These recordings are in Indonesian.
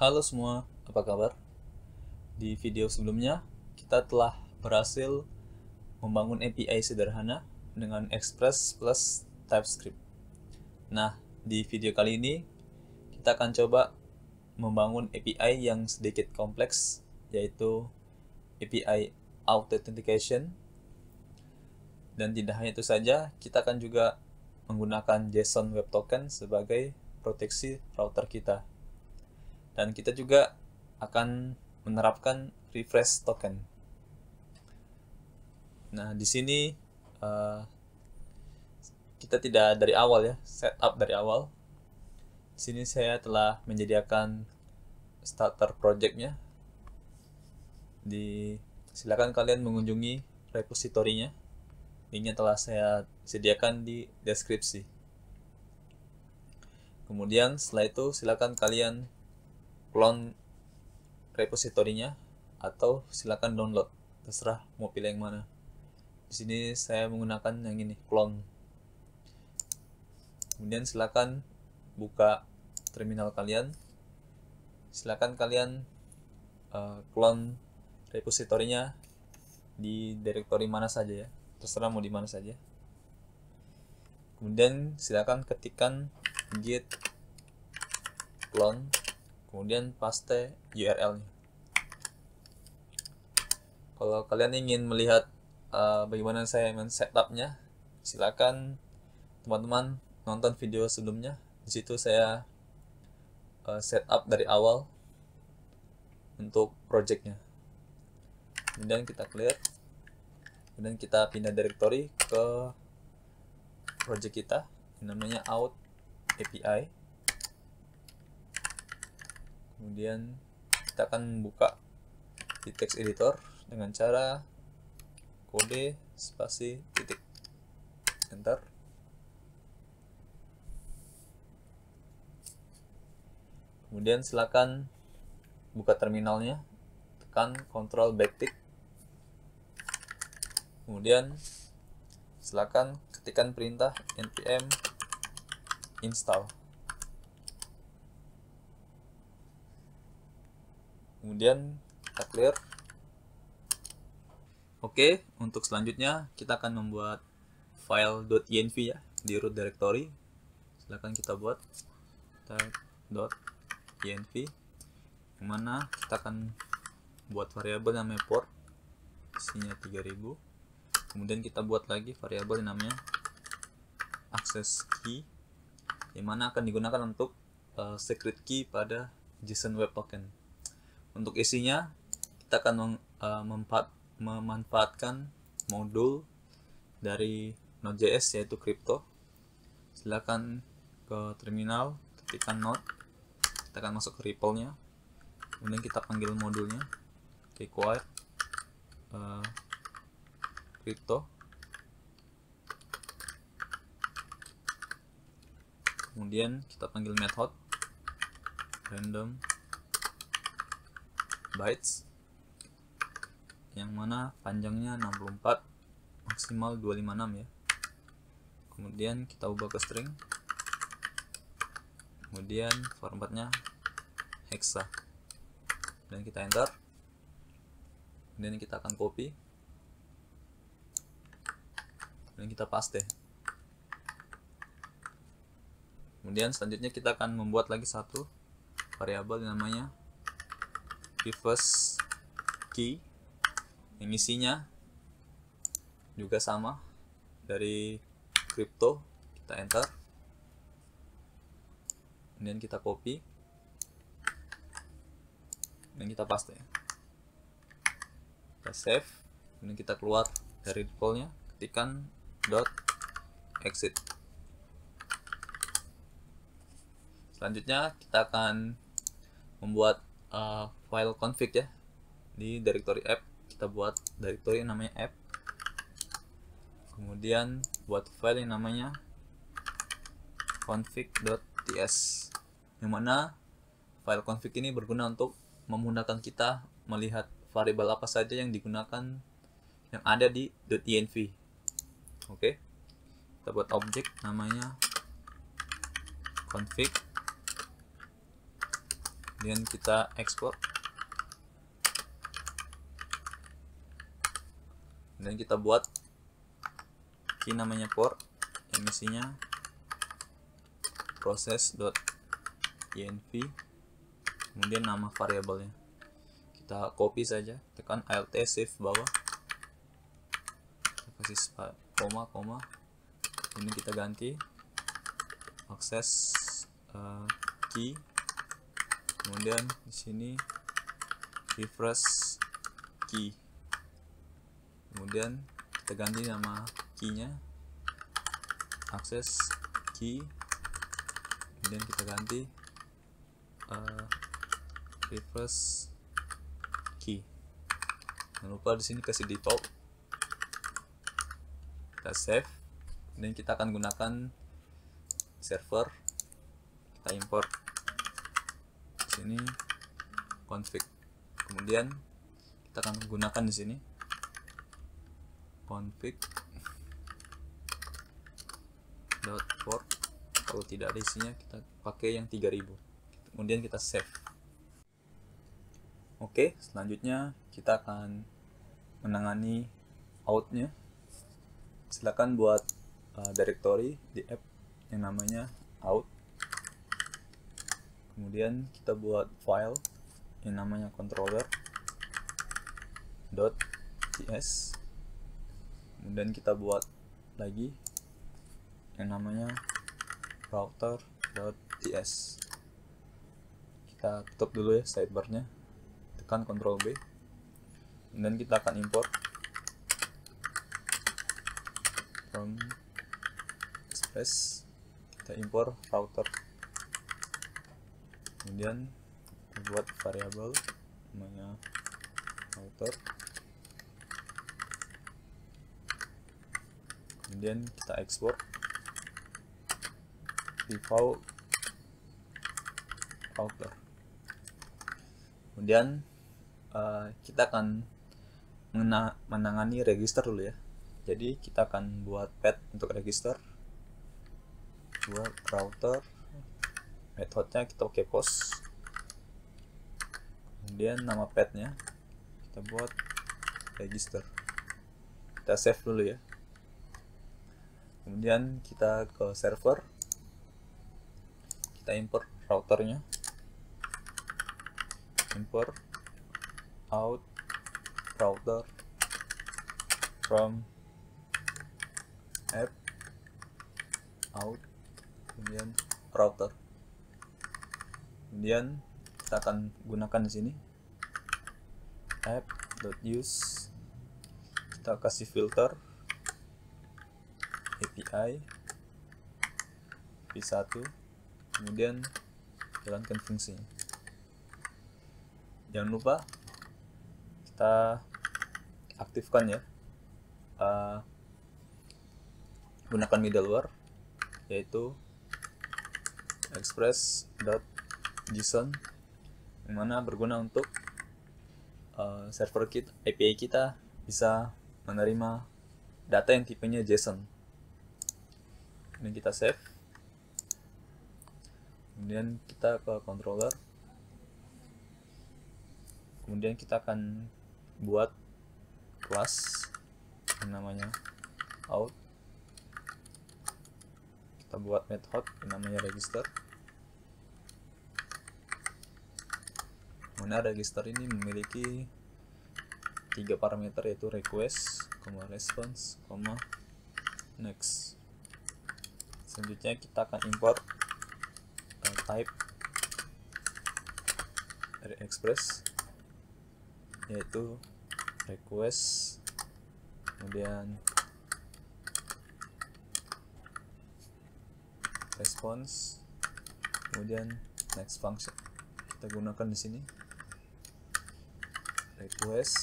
Halo semua, apa kabar? Di video sebelumnya, kita telah berhasil membangun API sederhana dengan Express plus TypeScript. Nah, di video kali ini, kita akan coba membangun API yang sedikit kompleks, yaitu API Authentication. Dan tidak hanya itu saja, kita akan juga menggunakan JSON Web Token sebagai proteksi router kita. Dan kita juga akan menerapkan refresh token. Nah, di sini kita tidak dari awal ya, setup dari awal. Di sini saya telah menyediakan starter project-nya. Silakan kalian mengunjungi repositorinya. Linknya telah saya sediakan di deskripsi. Kemudian setelah itu silakan kalian clone repositorinya atau silakan download, terserah mau pilih yang mana. Di sini saya menggunakan yang ini, clone. Kemudian silakan buka terminal kalian, silakan kalian clone repositorinya di direktori mana saja ya, terserah mau di mana saja. Kemudian silakan ketikkan git clone, kemudian paste URL-nya. Kalau kalian ingin melihat bagaimana saya men-setupnya, silakan teman-teman nonton video sebelumnya. Di situ saya setup dari awal untuk projectnya. Kemudian kita clear, kemudian kita pindah directory ke project kita, namanya out API. Kemudian kita akan buka di text editor dengan cara kode spasi titik, enter. Kemudian silakan buka terminalnya, tekan Ctrl backtick. Kemudian silakan ketikkan perintah npm install. Kemudian kita clear. Oke, untuk selanjutnya kita akan membuat file .env ya di root directory. Silakan kita buat .env, yang mana kita akan buat variabel namanya port, isinya 3000. Kemudian kita buat lagi variabel yang namanya access key, yang mana akan digunakan untuk secret key pada JSON Web Token. Untuk isinya kita akan memanfaatkan modul dari Node.js yaitu crypto. Silakan ke terminal, ketikkan node, kita akan masuk ke REPL-nya, kemudian kita panggil modulnya require crypto, kemudian kita panggil method random bytes, yang mana panjangnya 64, maksimal 256 ya. Kemudian kita ubah ke string, kemudian formatnya hexa, dan kita enter. Kemudian kita akan copy, dan kita paste. Kemudian selanjutnya kita akan membuat lagi satu variabel yang namanya reverse key, yang isinya juga sama dari crypto. Kita enter, kemudian kita copy, dan kita paste. Kita save, kemudian kita keluar dari REPL-nya, ketikkan .exit. Selanjutnya kita akan membuat file config ya di directory app. Kita buat directory yang namanya app, kemudian buat file yang namanya config.ts, yang mana file config ini berguna untuk memudahkan kita melihat variabel apa saja yang digunakan, yang ada di .env. Oke, kita buat objek namanya config, kemudian kita ekspor, dan kita buat key namanya for yang isinya process.env, kemudian nama variabelnya kita copy saja, tekan Alt shift bawah, kita kasih koma, ini kita ganti akses key, kemudian di sini refresh key, kemudian kita ganti nama key-nya akses key, kemudian kita ganti refresh key. Jangan lupa di sini kasih default, kita save, dan kita akan gunakan server, kita import di sini config, kemudian kita akan gunakan di sini config.port, kalau tidak ada isinya kita pakai yang 3000, kemudian kita save. Oke, selanjutnya kita akan menangani outnya. Silakan buat directory di app yang namanya out, kemudian kita buat file yang namanya controller.ts, kemudian kita buat lagi yang namanya router.ts. Kita tutup dulu ya sidebarnya, tekan Ctrl B, kemudian kita akan import from Express, kita import router, kemudian kita buat variabel namanya router, kemudian kita ekspor default router, kemudian kita akan menangani register dulu ya. Jadi kita akan buat path untuk register, buat router, methodenya kita pakai post, kemudian nama pathnya kita buat register, kita save dulu ya. Kemudian kita ke server, kita import routernya, import out router from app out, kemudian router, kemudian kita akan gunakan di sini app.use, kita kasih filter API v1, kemudian jalankan fungsinya. Jangan lupa kita aktifkan ya, gunakan middleware yaitu express.json, yang mana berguna untuk server kita, API kita bisa menerima data yang tipenya JSON. Ini kita save, kemudian kita ke controller, kemudian kita akan buat kelas yang namanya out, kita buat method yang namanya register, mana register ini memiliki 3 parameter yaitu request, response, next. Selanjutnya kita akan import type dari Express yaitu request, kemudian response, kemudian next function. Kita gunakan di sini request,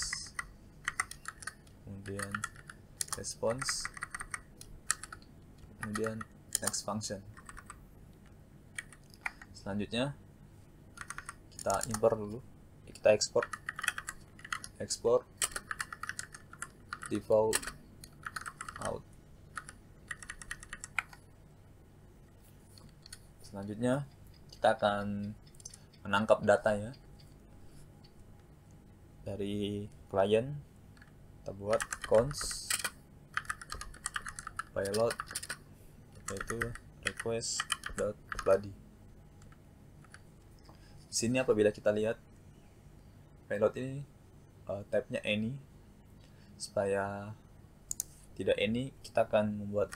kemudian response, kemudian next function. Selanjutnya kita import dulu, kita ekspor default out. Selanjutnya kita akan menangkap datanya dari klien. Kita buat cons payload yaitu request.body. Di sini apabila kita lihat payload ini type-nya any, supaya tidak any kita akan membuat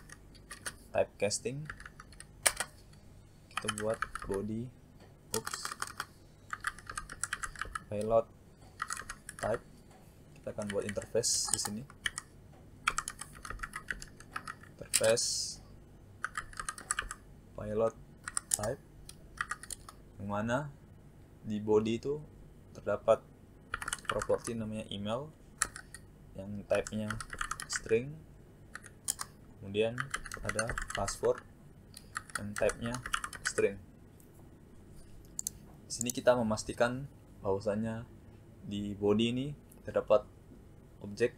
type casting. Kita buat body payload type, kita akan buat interface di sini. Interface payload type, yang mana di body itu terdapat properti namanya email yang type-nya string, kemudian ada password yang type-nya string. Di sini kita memastikan bahwasanya di body ini terdapat objek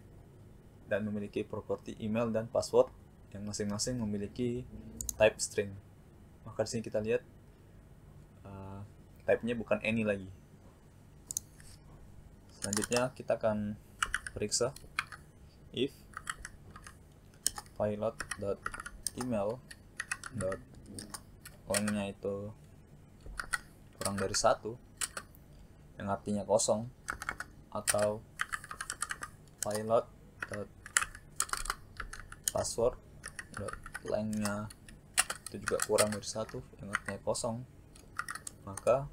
dan memiliki properti email dan password yang masing-masing memiliki type string. Maka di sini kita lihat type-nya bukan any lagi. Selanjutnya kita akan periksa if pilot.email.length-nya itu kurang dari 1, yang artinya kosong, atau pilot.password.length-nya itu juga kurang dari 1, yang artinya kosong, maka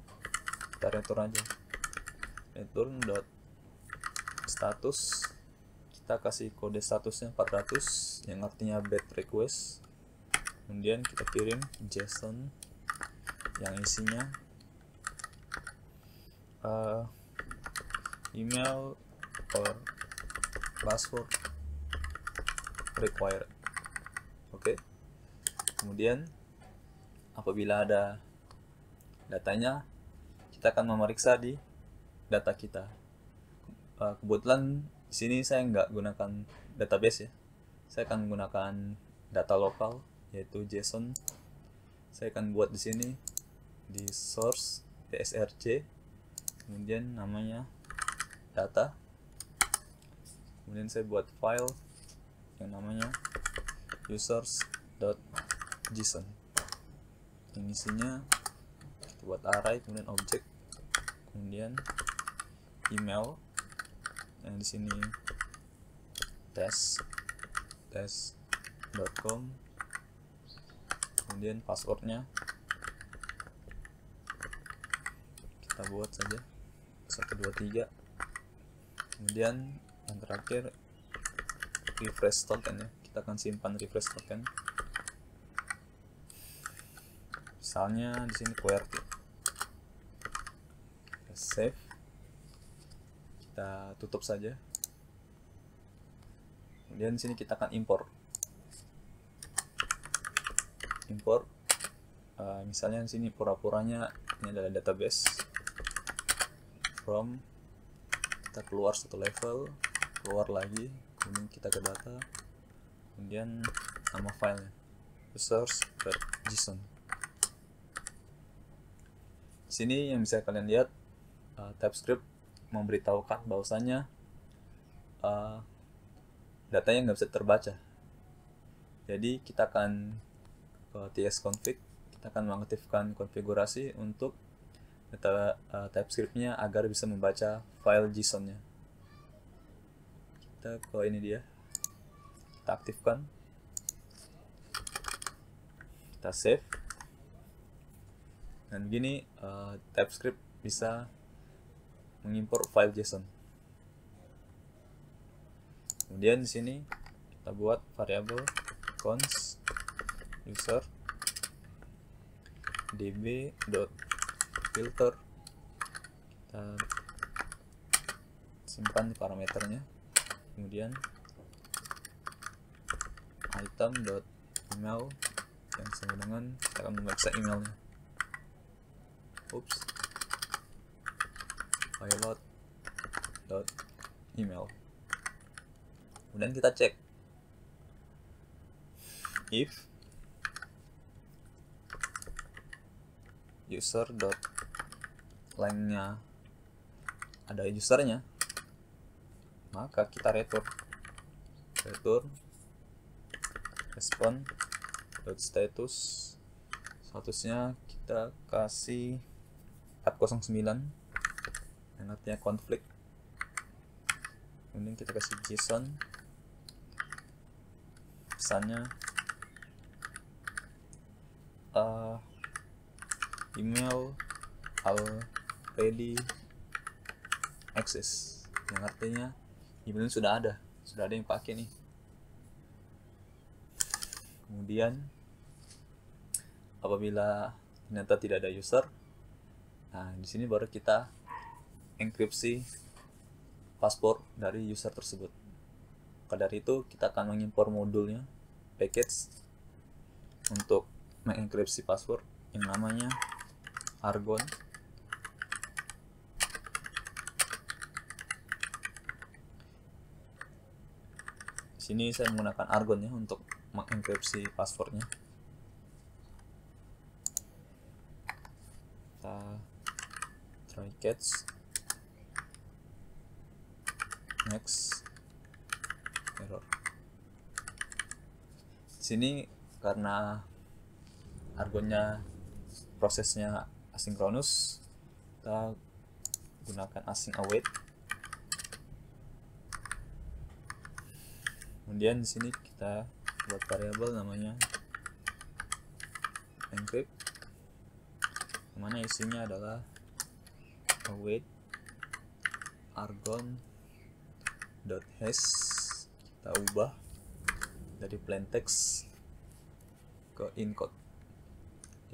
kita return aja. Return.status, kita kasih kode statusnya 400 yang artinya bad request. Kemudian kita kirim JSON yang isinya email or password required. Oke. Kemudian apabila ada datanya, kita akan memeriksa di data kita. Kebetulan di sini saya nggak gunakan database ya, saya akan menggunakan data lokal yaitu JSON. Saya akan buat di sini di source tsrc, kemudian namanya data, kemudian saya buat file yang namanya users.json. Yang isinya kita buat array, kemudian objek, kemudian email yang di sini test.com, kemudian passwordnya kita buat saja 123, kemudian yang terakhir refresh token ya, kita akan simpan refresh token, misalnya di sini QWERTY. Kita save, kita tutup saja. Kemudian di sini kita akan import misalnya di sini pura-puranya ini adalah database from, kita keluar satu level, keluar lagi, kemudian kita ke data, kemudian nama filenya users.json. Di sini yang bisa kalian lihat TypeScript memberitahukan bahwasanya datanya nggak bisa terbaca. Jadi kita akan ke tsconfig, kita akan mengaktifkan konfigurasi untuk data TypeScript-nya agar bisa membaca file JSON-nya. Kita ke ini dia, kita aktifkan, kita save, dan begini TypeScript bisa mengimport file JSON. Kemudian di sini kita buat variabel cons user db.filter, kita simpan parameternya, kemudian item.email yang sama dengan kita akan memeriksa emailnya. pilot.email. Kemudian kita cek if lainnya ada usernya, maka kita return respon.status. Statusnya kita kasih 409 yang artinya konflik. Kemudian kita kasih JSON, pesannya email already access, yang artinya email sudah ada yang pakai nih. Kemudian apabila ternyata tidak ada user, nah di sini baru kita enkripsi password dari user tersebut. Maka dari itu kita akan mengimpor modulnya, package untuk mengenkripsi password yang namanya Argon. Di sini saya menggunakan Argon ya untuk mengenkripsi passwordnya. Kita try catch, next, error. Di sini karena Argonnya prosesnya asinkronus, kita gunakan async await. Kemudian di sini kita buat variabel namanya encrypt, mana isinya adalah await argon.hash. Kita ubah dari plain text ke encode,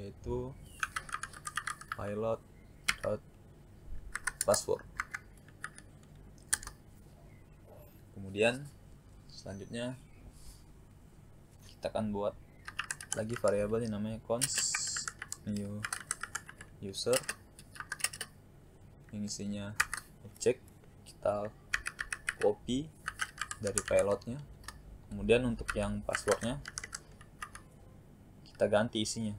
yaitu pilot.password. Kemudian selanjutnya kita akan buat lagi variabel yang namanya const new user yang isinya objek. Kita copy dari pilotnya. Kemudian untuk yang passwordnya kita ganti isinya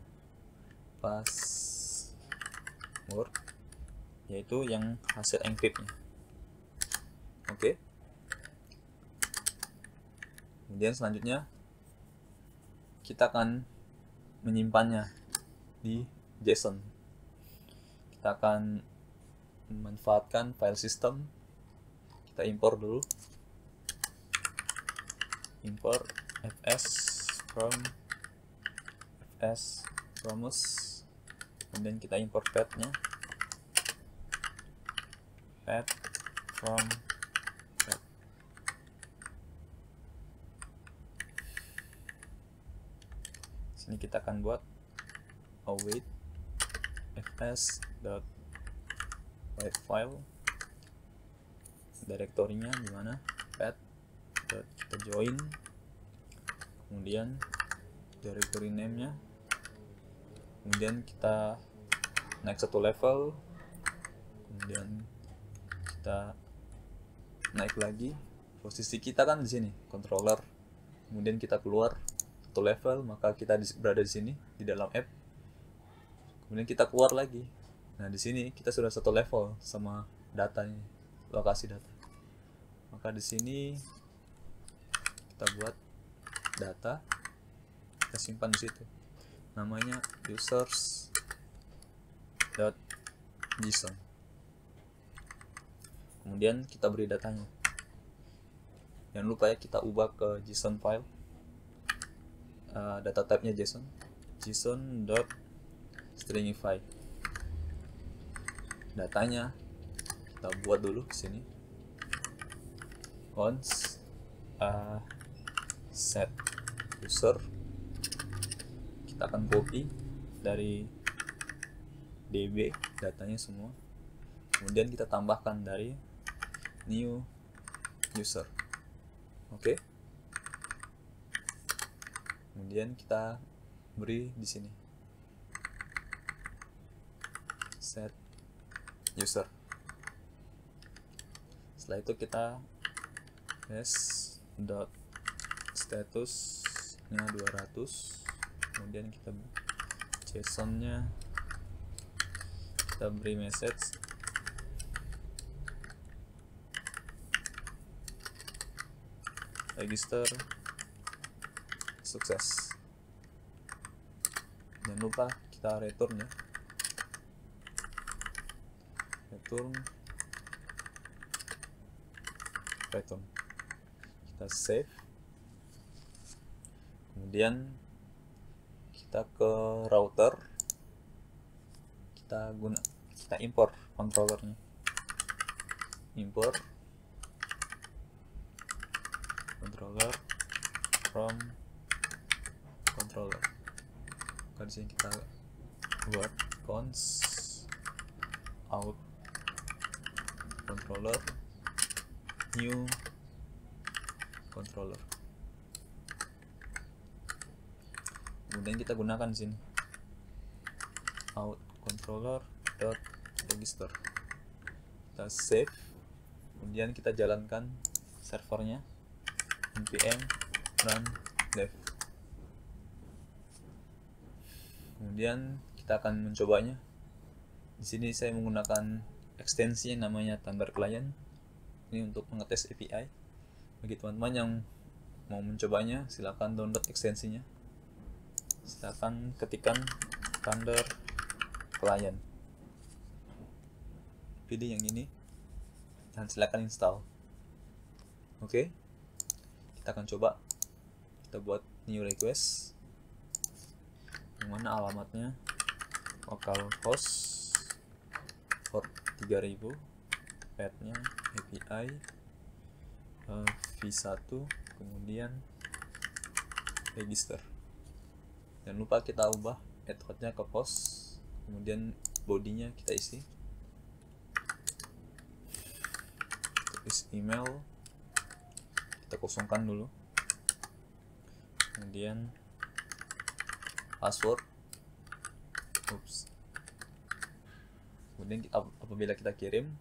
password, yaitu yang hasil encryptnya. Oke. Kemudian selanjutnya kita akan menyimpannya di JSON. Kita akan memanfaatkan file system. Kita impor dulu, import fs from fs promus. Kemudian kita import path-nya, path from path. Sini kita akan buat await fs.write file, direktorinya di mana, path. Kita join, kemudian directory name-nya, kemudian kita naik satu level, kemudian kita naik lagi. Posisi kita kan di sini controller, kemudian kita keluar satu level, maka kita berada di sini di dalam app. Kemudian kita keluar lagi. Nah, di sini kita sudah satu level sama datanya, lokasi data. Maka di sini kita buat data, kita simpan di situ. Namanya users.json. Kemudian kita beri datanya. Jangan lupa ya, kita ubah ke JSON file. Data type-nya JSON. JSON.stringify. Datanya kita buat dulu di sini. Const set user. Kita akan copy dari DB datanya semua. Kemudian kita tambahkan dari new user. Oke. Kemudian kita beri di sini set user. Setelah itu kita statusnya 200. Kemudian kita JSON-nya kita beri message register sukses. Jangan lupa kita return ya, return, kita save, kemudian kita ke router, kita import controllernya, import controller from controller. Di sini kita buat cons out controller new controller. Kemudian kita gunakan di sini out controller dot register. Kita save, kemudian kita jalankan servernya npm run dev. Kemudian kita akan mencobanya. Di sini saya menggunakan ekstensi yang namanya Thunder Client. Ini untuk mengetes API. Bagi teman-teman yang mau mencobanya, silakan download ekstensinya. Silakan ketikkan Thunder Client, pilih yang ini, dan silakan install. Oke, kita akan coba. Kita buat new request, yang mana alamatnya localhost port 3000, path-nya API v1, kemudian register. Jangan lupa kita ubah metode-nya ke post, kemudian bodinya kita isi, tulis email, kita kosongkan dulu, kemudian password, kemudian apabila kita kirim,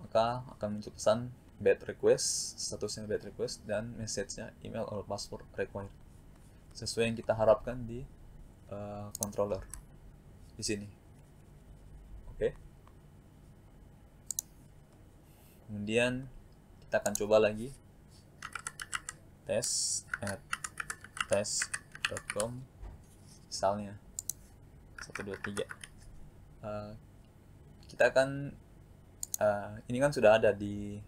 maka akan muncul pesan bad request, statusnya bad request, dan message-nya email or password required, sesuai yang kita harapkan di controller di sini. Oke. Kemudian kita akan coba lagi test@test.com, misalnya 1 2 3. Kita akan ini kan sudah ada di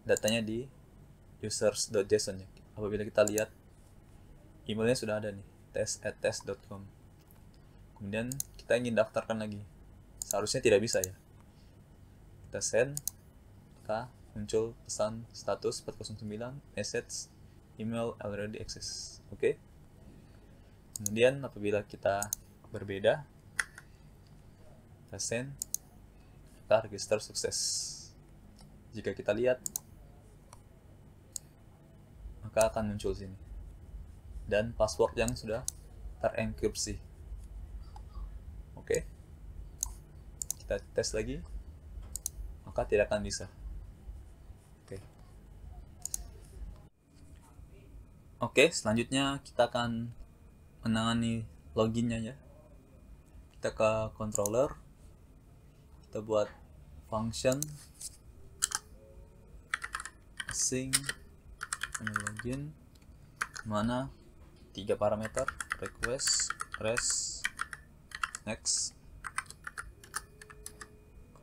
datanya di users.json ya. Apabila kita lihat emailnya sudah ada nih, test@test.com. Kemudian kita ingin daftarkan lagi, seharusnya tidak bisa ya. Kita send, maka muncul pesan status 409 message email already access. Oke. Kemudian apabila kita berbeda, kita send, kita register sukses. Jika kita lihat, maka akan muncul sini, dan password yang sudah terenkripsi. Oke, kita tes lagi, maka tidak akan bisa. Oke, selanjutnya kita akan menangani loginnya ya. Kita ke controller, kita buat function async login, mana 3 parameter, request, res, next,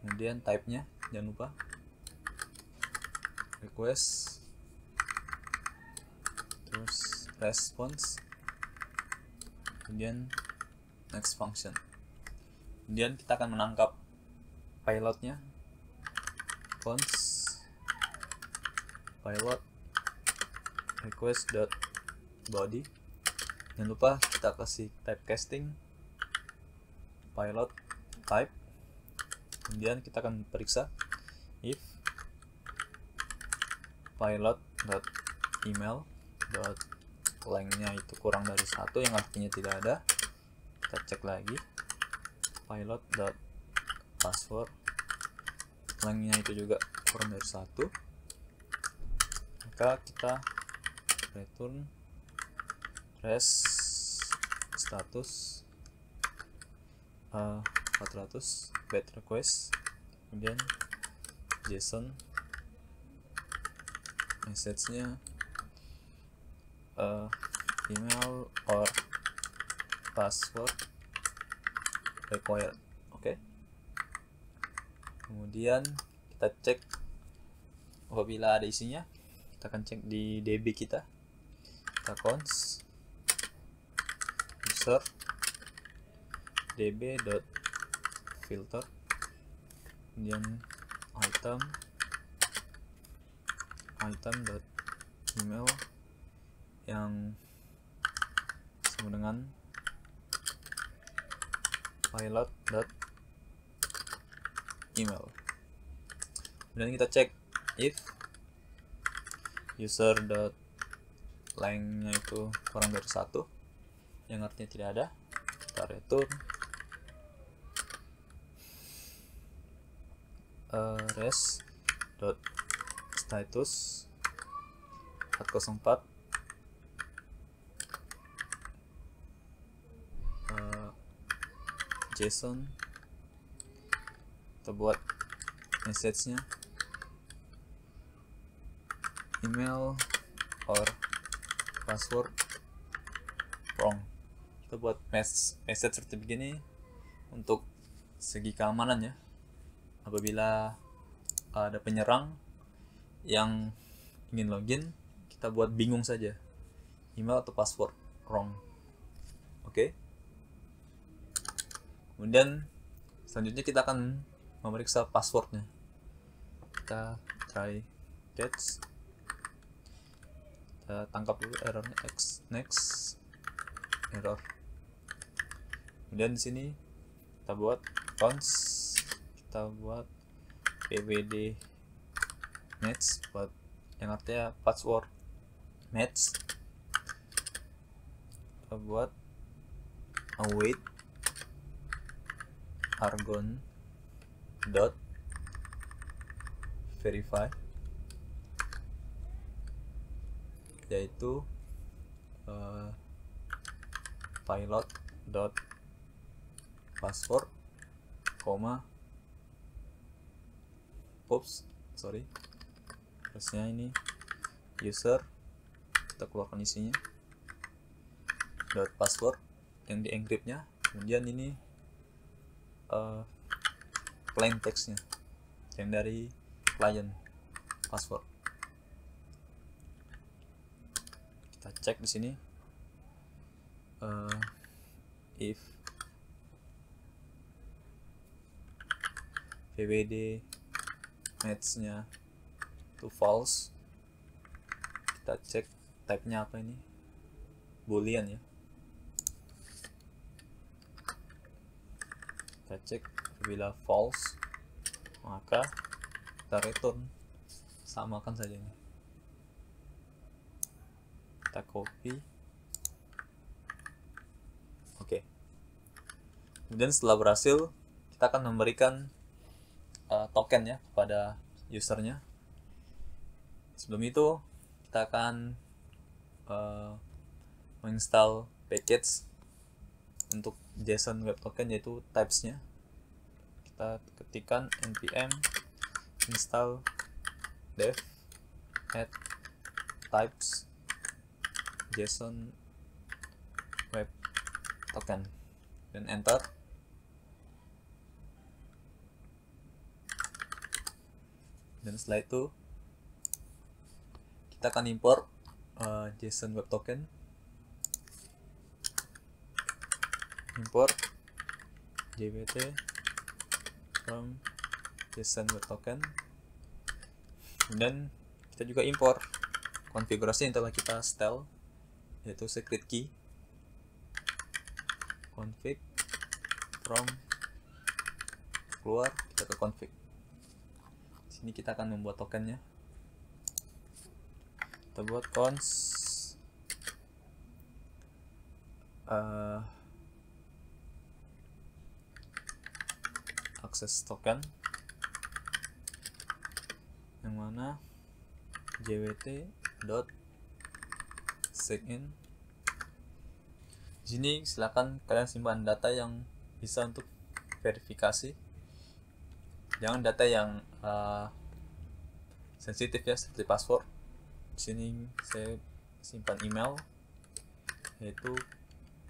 kemudian type-nya jangan lupa request, terus response, kemudian next function. Kemudian kita akan menangkap pilotnya, const pilot request.body. Jangan lupa kita kasih type casting pilot type. Kemudian kita akan periksa if pilot.email.length-nya itu kurang dari 1, yang artinya tidak ada. Kita cek lagi pilot.password, length-nya itu juga kurang dari 1, maka kita return res status 400 bad request, kemudian JSON message-nya email or password required. Oke. Kemudian kita cek apabila ada isinya, kita akan cek di DB kita cons user db.filter, kemudian item.email yang sama dengan pilot.email. Kemudian kita cek if user.length-nya itu kurang dari 1, yang artinya tidak ada, kita return res.status 404 JSON, kita buat message-nya email or password wrong. Kita buat message seperti begini untuk segi keamanan ya. Apabila ada penyerang yang ingin login, kita buat bingung saja, email atau password wrong. Oke. Kemudian selanjutnya kita akan memeriksa passwordnya. Kita try catch, kita tangkap dulu errornya, next error. Kemudian di sini kita buat cons, kita buat pwd match buat yang artinya password match. Kita buat await argon dot verify, yaitu pilot dot password terusnya ini user, kita keluarkan isinya dot password yang di encryptnya, kemudian ini plain text-nya yang dari client password. Kita cek di sini if pwd match-nya to false, kita cek type-nya apa, ini boolean ya. Kita cek bila false, maka kita return, samakan saja ini. Kita copy. Oke. Kemudian setelah berhasil, kita akan memberikan token ya kepada usernya. Sebelum itu kita akan menginstal package untuk JSON web token, yaitu types-nya. Kita ketikkan npm install dev add types JSON web token dan enter. Dan setelah itu kita akan import JSON web token, import jwt from JSON web token, dan kita juga import konfigurasi yang telah kita setel, yaitu secret key config from keluar, kita ke config. Sini kita akan membuat tokennya. Kita buat cons access token, yang mana jwt dot sign. Di sini silakan kalian simpan data yang bisa untuk verifikasi. Jangan data yang sensitif ya, seperti password. Di sini saya simpan email, yaitu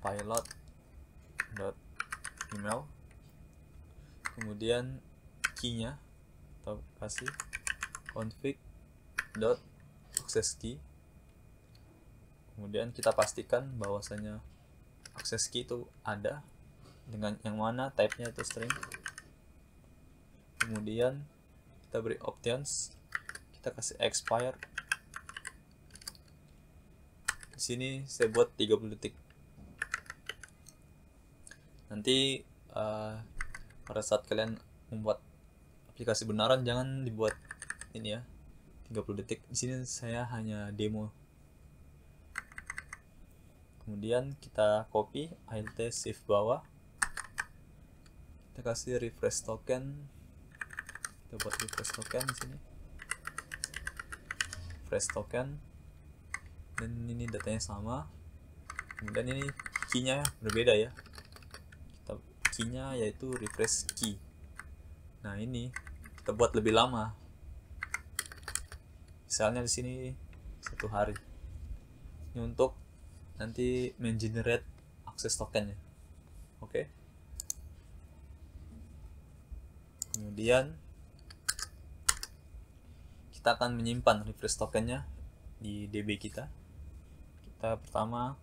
pilot.email. Kemudian key-nya kita kasih config.accesskey. Kemudian kita pastikan bahwasanya access key itu ada, dengan yang mana type-nya itu string. Kemudian kita beri options, kita kasih expire. Di sini saya buat 30 detik. Nanti pada saat kalian membuat aplikasi benaran, jangan dibuat ini ya 30 detik. Di sini saya hanya demo. Kemudian kita copy alt shift bawah, kita kasih refresh token. Kita buat refresh token di sini, refresh token, dan ini datanya sama. Kemudian ini key-nya berbeda ya, kita key-nya yaitu refresh key. Nah ini kita buat lebih lama, misalnya di sini 1 hari. Ini untuk nanti mengenerate akses tokennya. Oke. Kemudian kita akan menyimpan refresh tokennya di DB kita. Kita pertama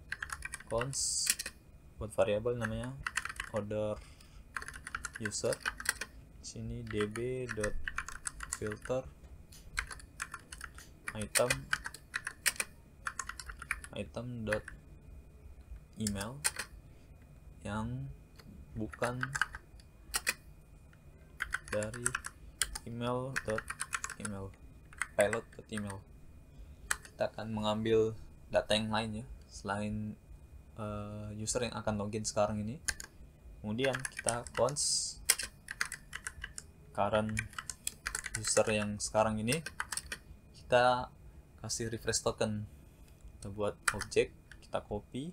const buat variabel namanya order user. Sini db.filter item.email yang bukan dari email pilot.email. Kita akan mengambil data yang lain ya, selain user yang akan login sekarang ini. Kemudian kita const current user yang sekarang ini, kita kasih refresh token. Kita buat objek, kita copy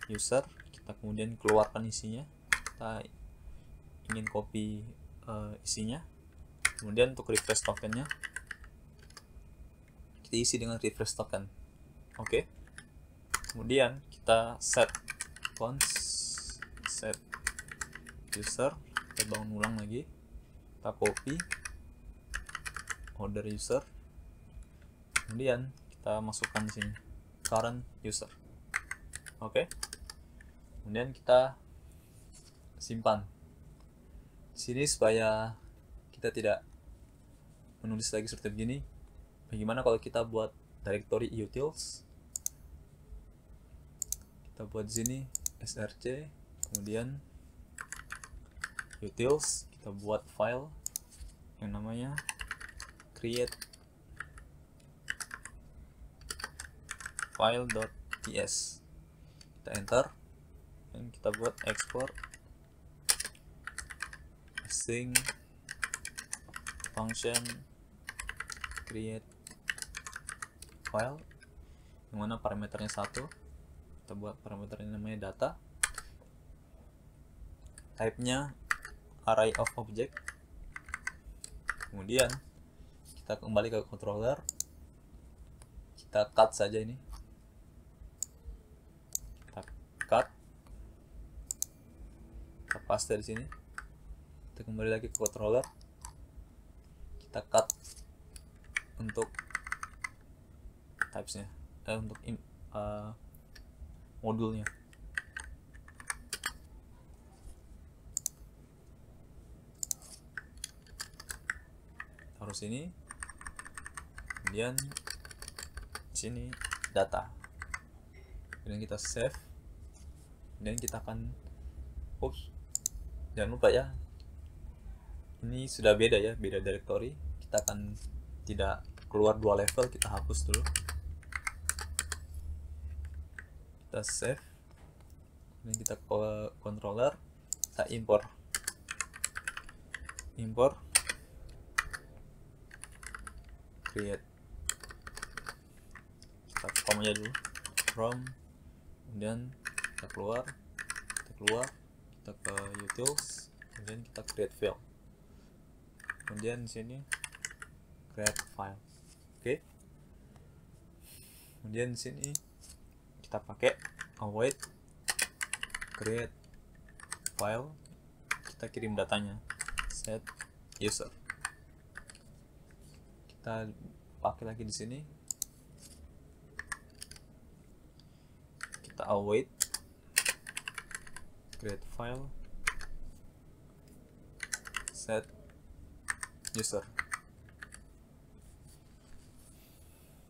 user, kita kemudian keluarkan isinya. Kita ingin copy isinya. Kemudian untuk refresh tokennya kita isi dengan refresh token. Oke. Kemudian kita set user, kita bangun ulang lagi, kita copy order user, kemudian kita masukkan di sini current user. Oke. Kemudian kita simpan di sini supaya kita tidak menulis lagi seperti begini. Bagaimana kalau kita buat directory utils? Kita buat di sini src, kemudian utils, kita buat file yang namanya create file.ts. Kita enter dan kita buat export async function create file, yang mana parameternya 1. Kita buat parameternya namanya data, type-nya array of object. Kemudian kita kembali ke controller, kita cut saja ini, kita cut, kita paste di sini. Kita kembali lagi ke controller, kita cut untuk types-nya, untuk modulnya. Taruh sini, kemudian sini data, kemudian kita save, kemudian kita akan jangan lupa ya, ini sudah beda ya, beda directory. Kita akan tidak keluar 2 level, kita hapus dulu, kita save, kemudian kita ke controller, kita import create, kita com aja dulu from, kemudian kita keluar, kita ke utils, kemudian kita create file, kemudian di sini create file. Oke. Kemudian di sini kita pakai await create file, kita kirim datanya set user. Kita pakai lagi di sini, kita await create file set user.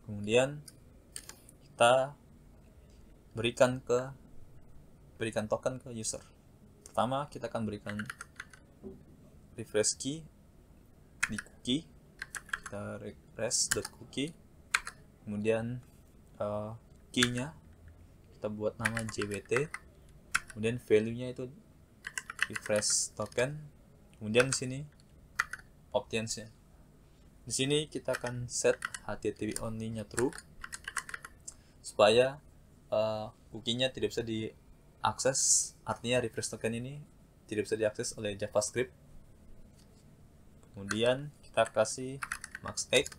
Kemudian kita berikan token ke user. Pertama kita akan berikan refresh key di cookie, kita refresh.cookie, kemudian key-nya kita buat nama jbt, kemudian value-nya itu refresh token, kemudian di sini options-nya. Di sini kita akan set HTTP only-nya true supaya cookie-nya tidak bisa diakses, artinya refresh token ini tidak bisa diakses oleh JavaScript. Kemudian kita kasih max 8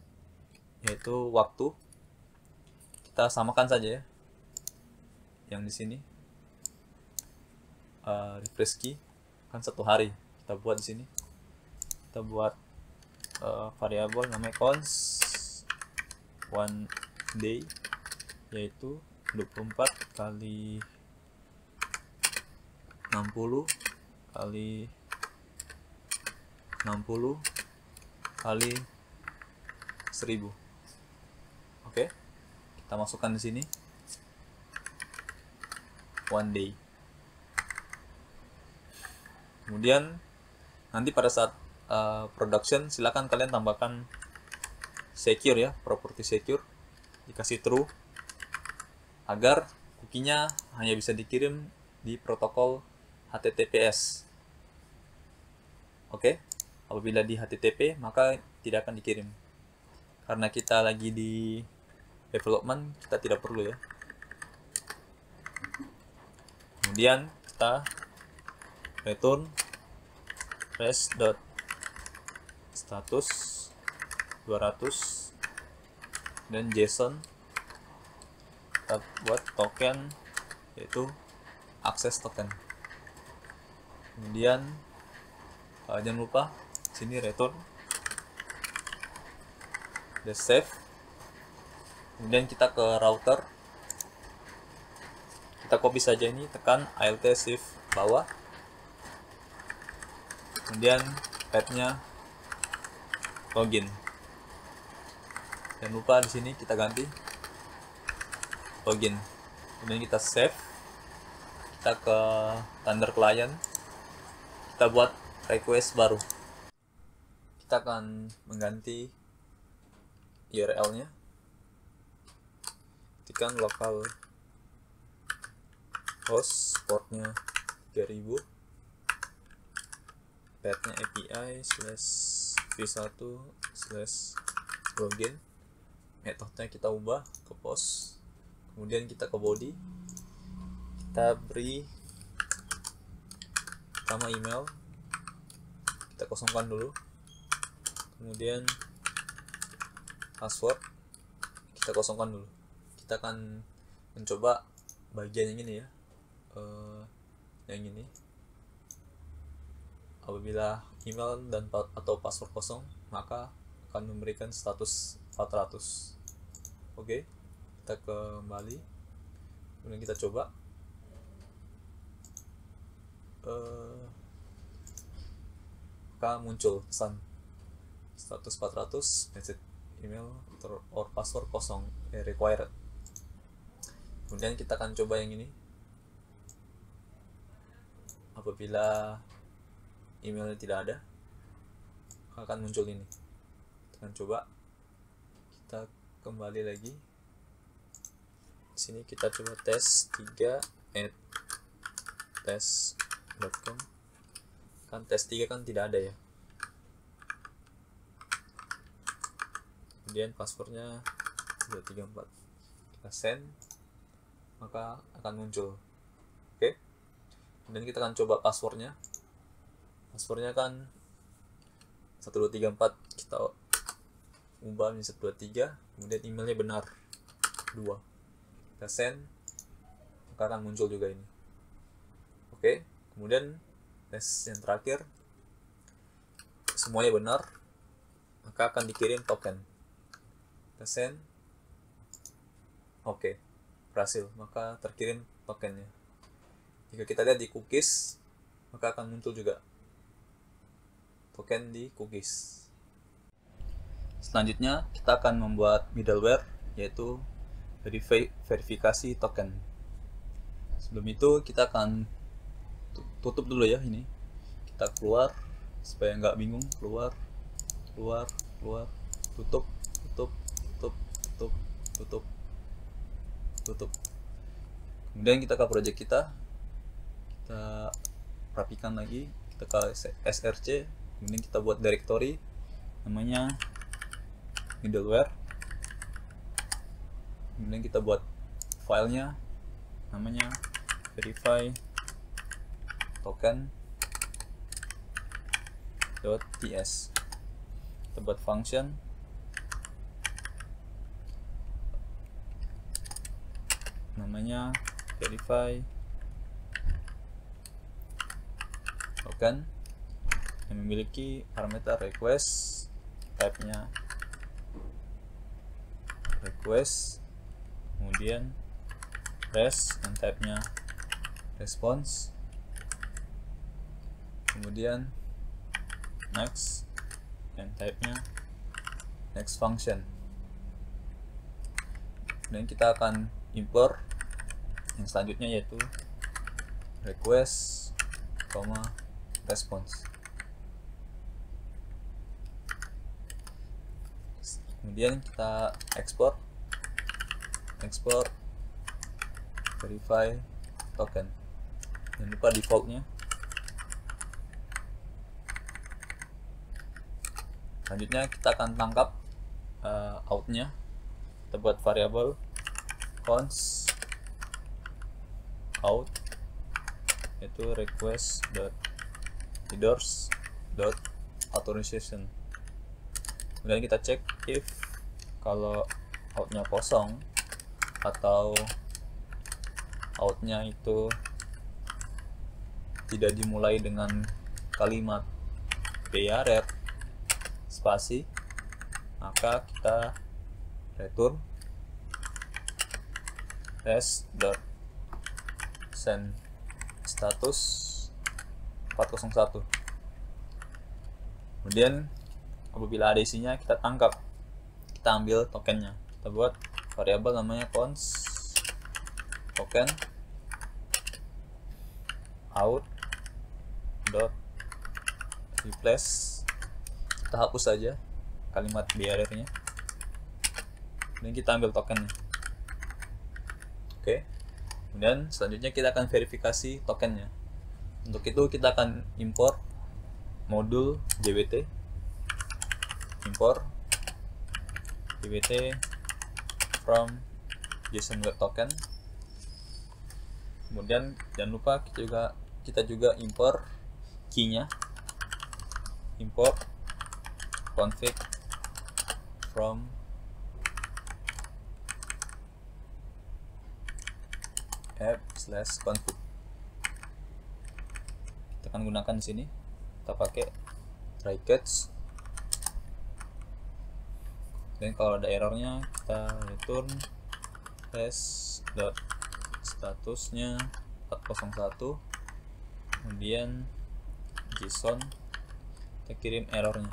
yaitu waktu, kita samakan saja ya yang di sini. Refresh key kan 1 hari, kita buat di sini, kita buat variabel namanya const 1 day yaitu 24 kali 60 kali 60 kali 1000. Oke, kita masukkan di sini 1 day. Kemudian nanti pada saat production silakan kalian tambahkan secure ya, property secure, dikasih true agar cookie-nya hanya bisa dikirim di protokol HTTPS. Oke, apabila di HTTP maka tidak akan dikirim. Karena kita lagi di development, kita tidak perlu ya. Kemudian kita return res.status 200 dan JSON kita buat token yaitu access token. Kemudian jangan lupa sini return the save. Kemudian kita ke router, kita copy saja ini, tekan Alt Shift bawah, kemudian path-nya login. Jangan lupa di sini kita ganti login. Kemudian kita save, kita ke Thunder Client, kita buat request baru. Kita akan mengganti URL-nya, ketikkan local host, portnya 3000, path-nya API /v1/login, metode-nya kita ubah ke post, kemudian kita ke body, kita beri nama email, kita kosongkan dulu, kemudian password kita kosongkan dulu. Kita akan mencoba bagian yang ini ya, yang ini. Apabila email dan atau password kosong maka akan memberikan status 400. Oke, kita kembali, kemudian kita coba maka muncul pesan status 400, message email or password kosong, required. Kemudian kita akan coba yang ini. Apabila emailnya tidak ada, akan muncul ini. Kita akan coba, kita kembali lagi. Di sini kita coba tes3@test.com. Kan tes3 kan tidak ada ya. Kemudian passwordnya 234, kita send, maka akan muncul. Oke, Kemudian kita akan coba passwordnya kan 1234, kita ubah menjadi 123, kemudian emailnya benar 2, kita send, maka akan muncul juga ini. Oke, kemudian tes yang terakhir, semuanya benar, maka akan dikirim token. Kita send, oke, berhasil, maka terkirim tokennya. Jika kita lihat di cookies, maka akan muncul juga token di cookies. Selanjutnya kita akan membuat middleware, yaitu verifikasi token. Sebelum itu kita akan tutup dulu ya ini. Kita keluar supaya nggak bingung, keluar, tutup. Kemudian kita ke project kita rapikan lagi, kita ke src, kemudian kita buat directory namanya middleware, kemudian kita buat filenya namanya verify token.ts. Kita buat function namanya verify token yang memiliki parameter request, type-nya request, kemudian res dan type-nya response, kemudian next dan type-nya next function. Dan kita akan import yang selanjutnya, yaitu request, response. Kemudian kita export verify token. Jangan lupa defaultnya. Selanjutnya kita akan tangkap outnya. Kita buat variabel const out, yaitu request.headers.authorization. Kemudian kita cek if kalau outnya kosong atau outnya itu tidak dimulai dengan kalimat var spasi, maka kita return test.send status 401. Kemudian apabila ada isinya, kita tangkap, kita ambil tokennya. Kita buat variabel namanya const token out dot replace. Kita hapus saja kalimat var-nya, dan kita ambil tokennya. Oke. Kemudian selanjutnya kita akan verifikasi tokennya. Untuk itu kita akan import modul jwt, import jwt from JSON web token. Kemudian jangan lupa kita juga import key-nya, import config from app/config. Kita akan gunakan di sini. Kita pakai try catch. Dan kalau ada errornya, kita return test.statusnya 401, kemudian JSON, kita kirim errornya.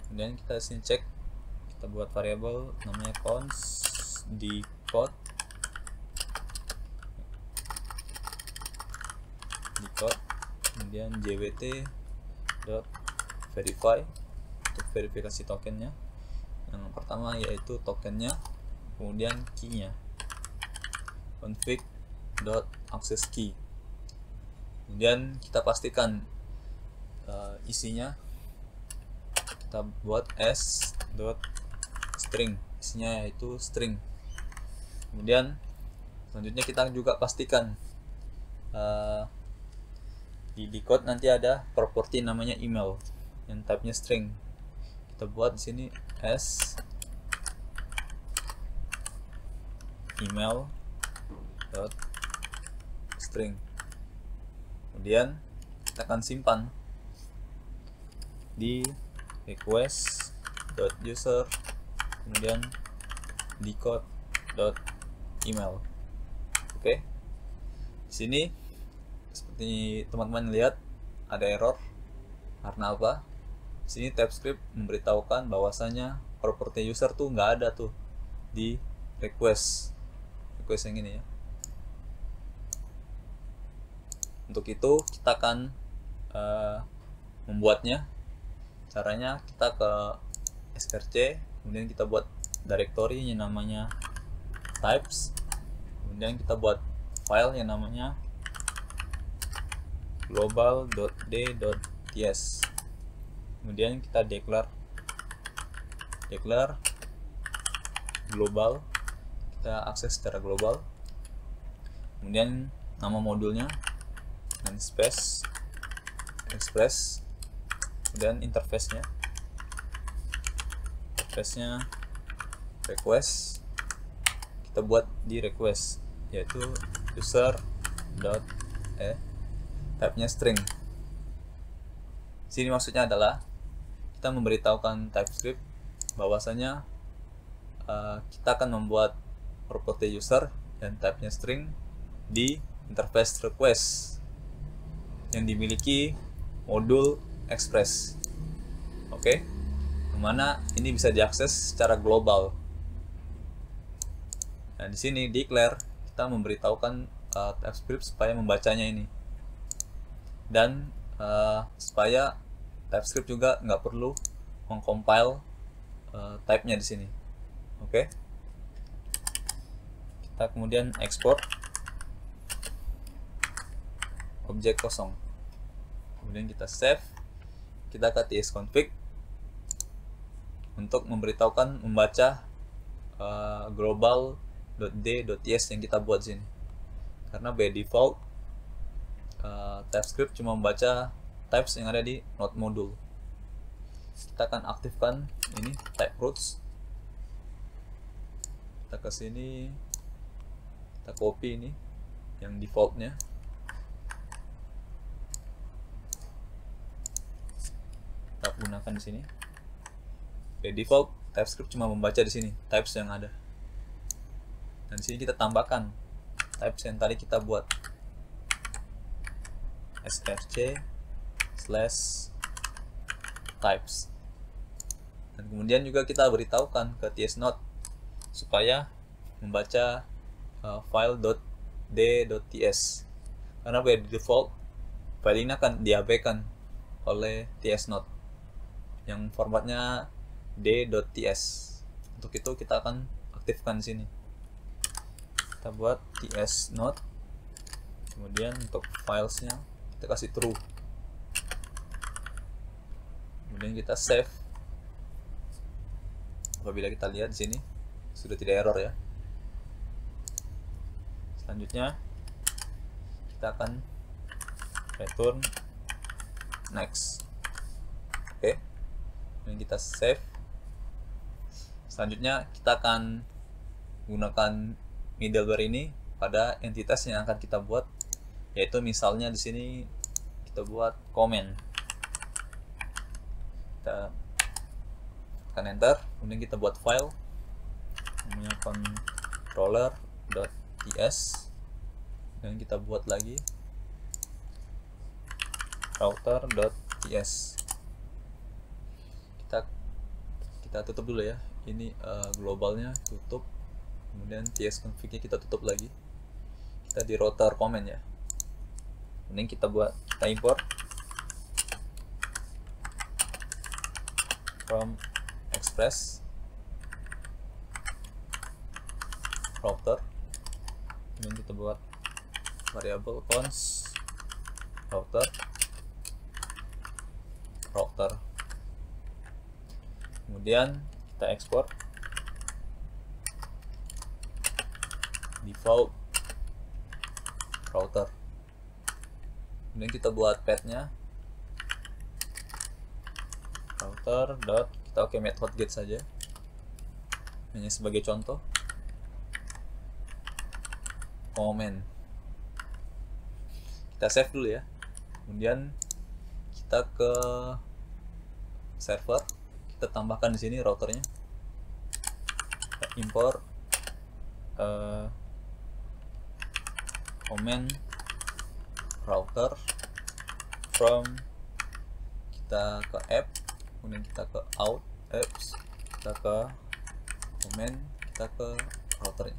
Kemudian kita sini cek, kita buat variabel namanya const decode, kemudian jwt.verify untuk verifikasi tokennya. Yang pertama yaitu tokennya, kemudian key-nya, config.access_key. Kemudian kita pastikan isinya, kita buat s.string, isinya yaitu string. Kemudian selanjutnya kita juga pastikan di decode nanti ada properti namanya email yang type-nya string. Kita buat di sini s email dot string. Kemudian kita akan simpan di request dot user, kemudian decode dot email. Oke. Di sini seperti teman-teman lihat ada error. Karena apa? Di sini TypeScript memberitahukan bahwasanya properti user tuh nggak ada tuh di request yang ini ya. Untuk itu kita akan membuatnya. Caranya kita ke src, kemudian kita buat directory yang namanya types, kemudian kita buat file yang namanya global.d.ts, kemudian kita declare global, kita akses secara global, kemudian nama modulnya dan space express, kemudian interface-nya request, kita buat di request yaitu user type-nya string. Sini maksudnya adalah kita memberitahukan TypeScript bahwasanya kita akan membuat property user dan type-nya string di interface request yang dimiliki modul express. Oke, kemana ini bisa diakses secara global. Nah, di sini declare kita memberitahukan TypeScript supaya membacanya ini, dan supaya TypeScript juga nggak perlu mengcompile type-nya di sini. Oke, kita kemudian export objek kosong, kemudian kita save, kita ke tsconfig untuk memberitahukan membaca global.d.ts yang kita buat sini. Karena by default TypeScript cuma membaca types yang ada di node module. Kita akan aktifkan ini type roots. Kita ke sini, kita copy ini yang defaultnya, kita gunakan di sini. By default TypeScript cuma membaca di sini types yang ada, dan di sini kita tambahkan types yang tadi kita buat, src/types, dan kemudian juga kita beritahukan ke tsnode supaya membaca file .d.ts, karena by default file ini akan diabaikan oleh tsnode yang formatnya d.ts. Untuk itu kita akan aktifkan di sini. Kita buat tsnode, kemudian untuk filesnya kita kasih true, kemudian kita save. Apabila kita lihat di sini sudah tidak error ya. Selanjutnya kita akan return next. Oke, kemudian kita save. Selanjutnya kita akan gunakan middleware ini pada entitas yang akan kita buat, yaitu misalnya di sini kita buat comment. Kita tekan enter, kemudian kita buat file namanya controller.ts, dan kita buat lagi router.ts. Kita tutup dulu ya, ini globalnya tutup, kemudian tsconfig-nya kita tutup lagi, kita di router comment ya. Kemudian kita import from express router, kemudian kita buat variable cons router, kemudian kita ekspor default router. Kemudian kita buat path-nya router dot, kita pakai method get saja hanya sebagai contoh, comment. Kita save dulu ya. Kemudian kita ke server, kita tambahkan di sini routernya, kita import comment router from, kita ke app, kemudian kita ke out apps, kita ke comment, kita ke routernya,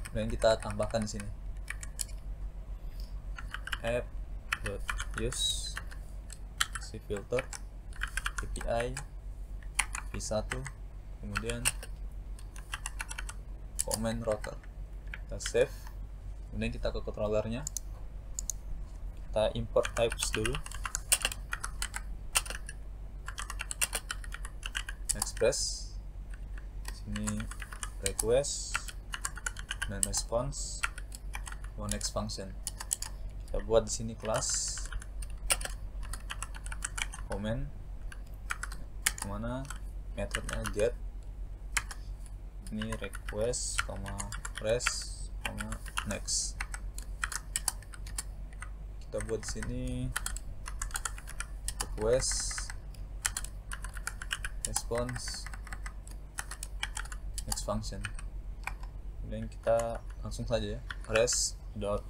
kemudian kita tambahkan di sini app.use si filter API v1, kemudian comment router, kita save, kemudian kita ke controllernya, kita import types dulu, express, sini request dan response, next function. Kita buat di sini kelas comment, kemana metodenya get, ini request, res, next. Kita buat di sini request, response, next function. Kemudian kita langsung saja ya, res dot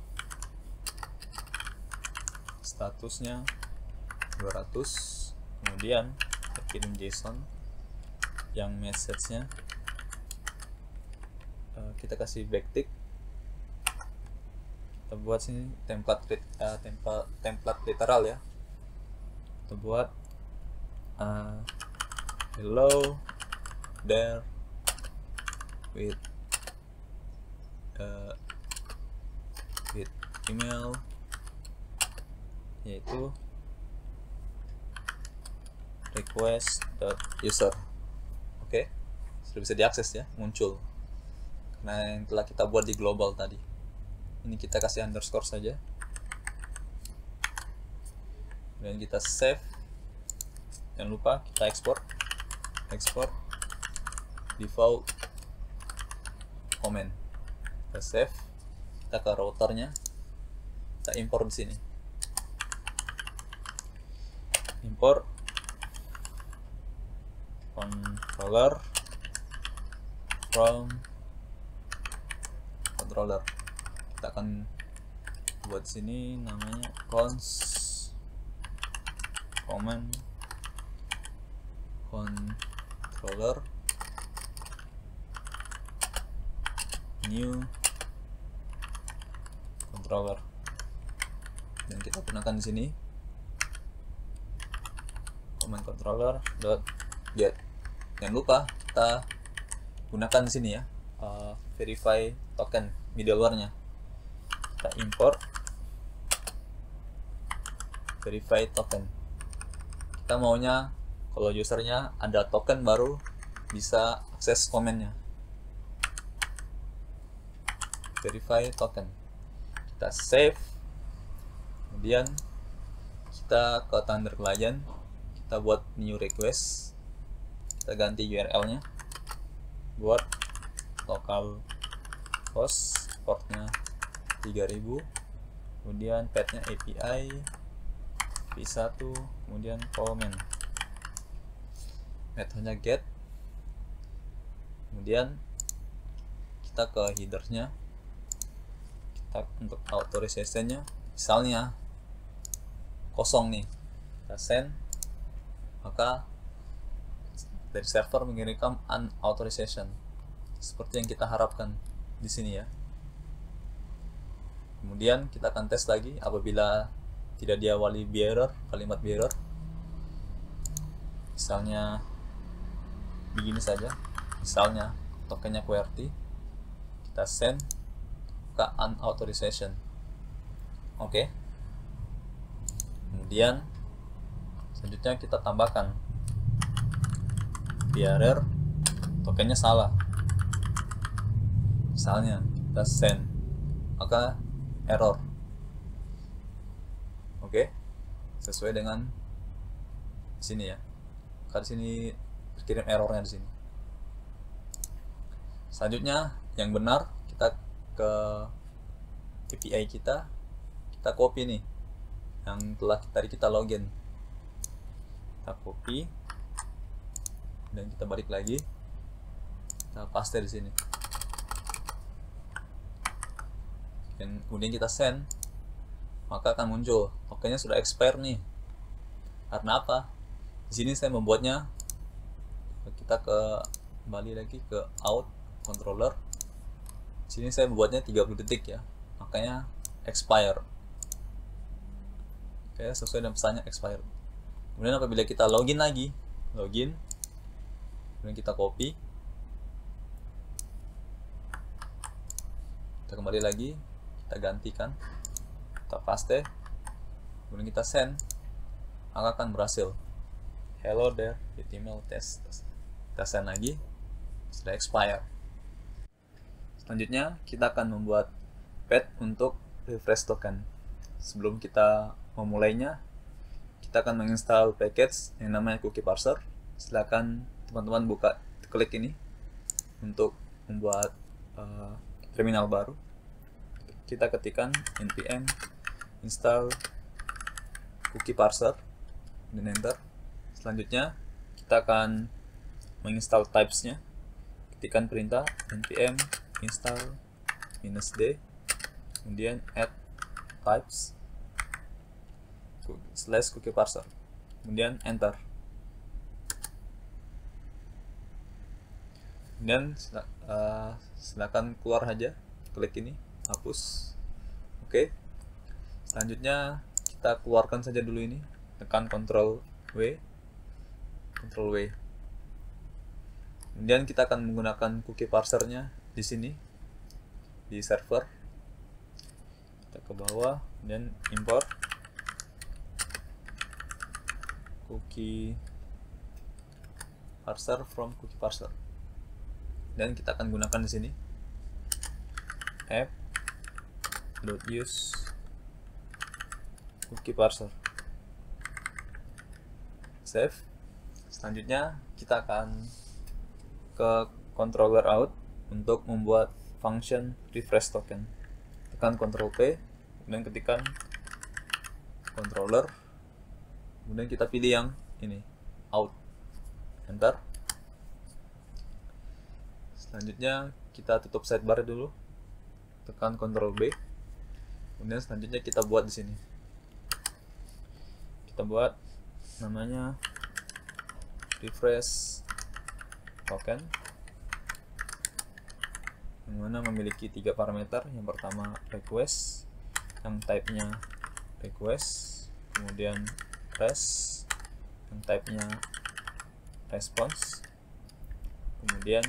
statusnya 200, kemudian kita kirim JSON yang message-nya kita kasih backtick, kita buat sini template literal ya, kita buat hello there with email, yaitu request.user. Oke, sudah bisa diakses ya, muncul karena yang telah kita buat di global tadi. Ini kita kasih underscore saja, dan kita save. Jangan lupa kita export default comment, kita save, kita ke routernya, kita import di sini, import controller from controller. Kita akan buat sini namanya cons comment controller new controller, dan kita gunakan di sini comment controller dot get. Jangan lupa kita gunakan di sini ya verify token middleware-nya. Kita import verify token. Kita maunya kalau usernya ada token baru bisa akses komennya. Verify token. Kita save. Kemudian kita ke Thunder Client. Kita buat new request. Kita ganti URL-nya. Buat local host, portnya 3000. Kemudian path-nya API v1, kemudian comment. Metodenya get. Kemudian kita ke header-nya. Kita untuk authorization-nya misalnya kosong nih, kita send, maka dari server mengirimkan unauthorization seperti yang kita harapkan di sini ya. Kemudian kita akan tes lagi apabila tidak diawali bearer, kalimat bearer, misalnya begini saja, misalnya tokennya QWERTY, kita send ke unauthorization. Oke. Kemudian selanjutnya kita tambahkan bearer, tokennya salah, misalnya kita send, maka error. Oke, sesuai dengan sini ya. Karena sini terkirim errornya di sini. Selanjutnya yang benar, kita ke API kita copy nih yang telah tadi kita login. Kita copy dan kita balik lagi, kita paste di sini. Dan kemudian kita send, maka akan muncul tokennya sudah expire nih. Karena apa? Di sini saya membuatnya, kita kembali lagi ke out controller. Di sini saya membuatnya 30 detik ya, makanya expire. Oke, sesuai dengan pesannya expire. Kemudian apabila kita login lagi, kemudian kita copy, kita kembali lagi, kita gantikan, kita paste, kemudian kita send, maka akan berhasil. Hello there, email test. Kita send lagi, sudah expire. Selanjutnya kita akan membuat path untuk refresh token. Sebelum kita memulainya, kita akan menginstal package yang namanya cookie parser. Silakan teman-teman klik ini untuk membuat terminal baru. Kita ketikkan npm install cookie parser dan enter. Selanjutnya kita akan menginstal types-nya. Ketikkan perintah npm install -d, kemudian add types /cookie parser, kemudian enter. Kemudian silakan keluar aja, klik ini, hapus. Oke. Selanjutnya kita keluarkan saja dulu ini, tekan Ctrl W. Kemudian kita akan menggunakan cookie parsernya di sini di server. Kita ke bawah dan import cookie parser from cookie parser. Dan kita akan gunakan di sini app.use cookie parser. Save. Selanjutnya kita akan ke controller out untuk membuat function refresh token. Tekan Ctrl P, kemudian ketikkan controller, kemudian kita pilih yang ini, out, enter. Selanjutnya kita tutup sidebar dulu, tekan Ctrl B, kemudian selanjutnya kita buat di sini. Kita buat namanya refresh token, yang mana memiliki 3 parameter. Yang pertama request, yang type-nya request, kemudian res, yang type-nya response, kemudian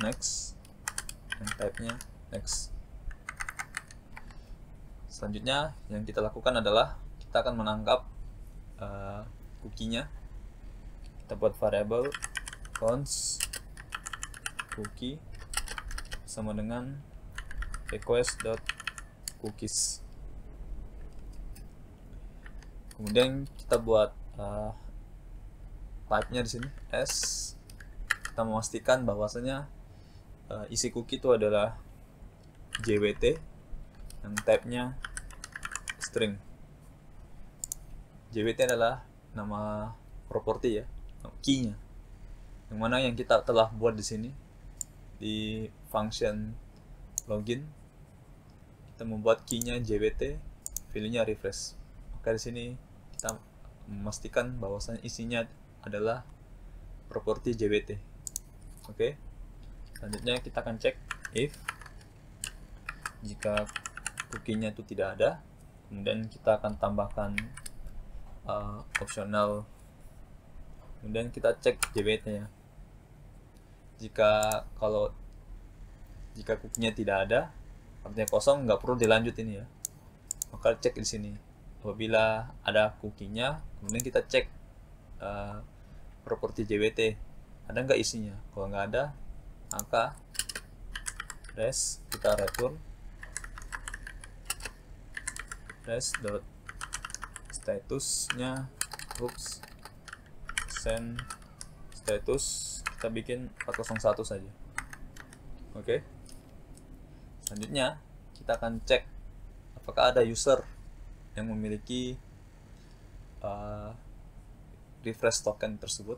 next, yang type-nya next. Selanjutnya yang kita lakukan adalah kita akan menangkap cookie-nya. Kita buat variable const cookie sama dengan request.cookies. Kemudian kita buat type-nya di sini s. Kita memastikan bahwasanya isi cookie itu adalah JWT, yang type-nya string. JWT adalah nama properti ya, key-nya, yang mana yang kita telah buat di sini di function login. Kita membuat key-nya JWT, value-nya refresh. Maka di sini kita memastikan bahwasanya isinya adalah properti JWT. Oke. Selanjutnya kita akan cek if jika cookie-nya itu tidak ada, kemudian kita akan tambahkan opsional, kemudian kita cek JWT-nya. Jika cookie-nya tidak ada, artinya kosong, nggak perlu dilanjut ini ya. Maka cek di sini. Apabila ada cookie-nya, kemudian kita cek properti JWT, ada nggak isinya. Kalau nggak ada, maka kita return res.string statusnya send status kita bikin 401 saja. Oke. Selanjutnya kita akan cek apakah ada user yang memiliki refresh token tersebut.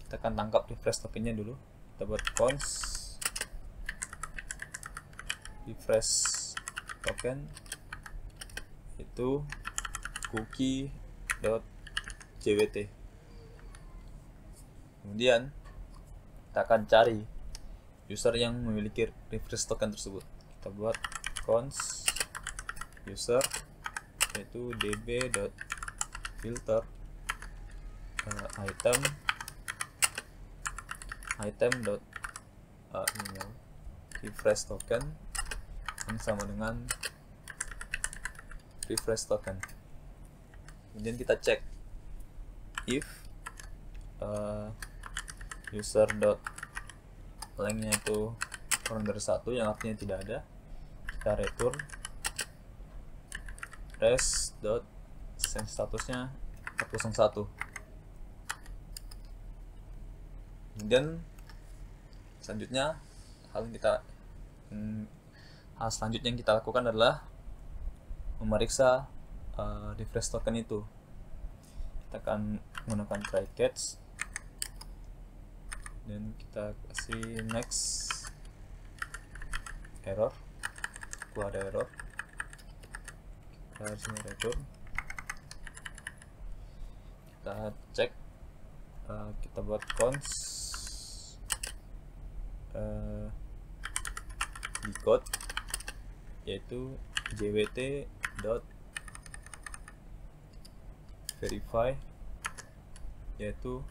Kita akan tangkap refresh tokennya dulu. Kita buat const refresh token itu cookie.jwt. Kemudian kita akan cari user yang memiliki refresh token tersebut. Kita buat const user yaitu db.filter item refresh token yang sama dengan refresh token. Kemudian kita cek if user.lengthnya itu kurang dari 1, yang artinya tidak ada, kita return res.send statusnya 401. Kemudian selanjutnya hal selanjutnya yang kita lakukan adalah memeriksa refresh token itu. Kita akan menggunakan try catch dan kita kasih next error. Kalau ada error kita harus return. Kita cek, kita buat const decode yaitu jwt.verify yaitu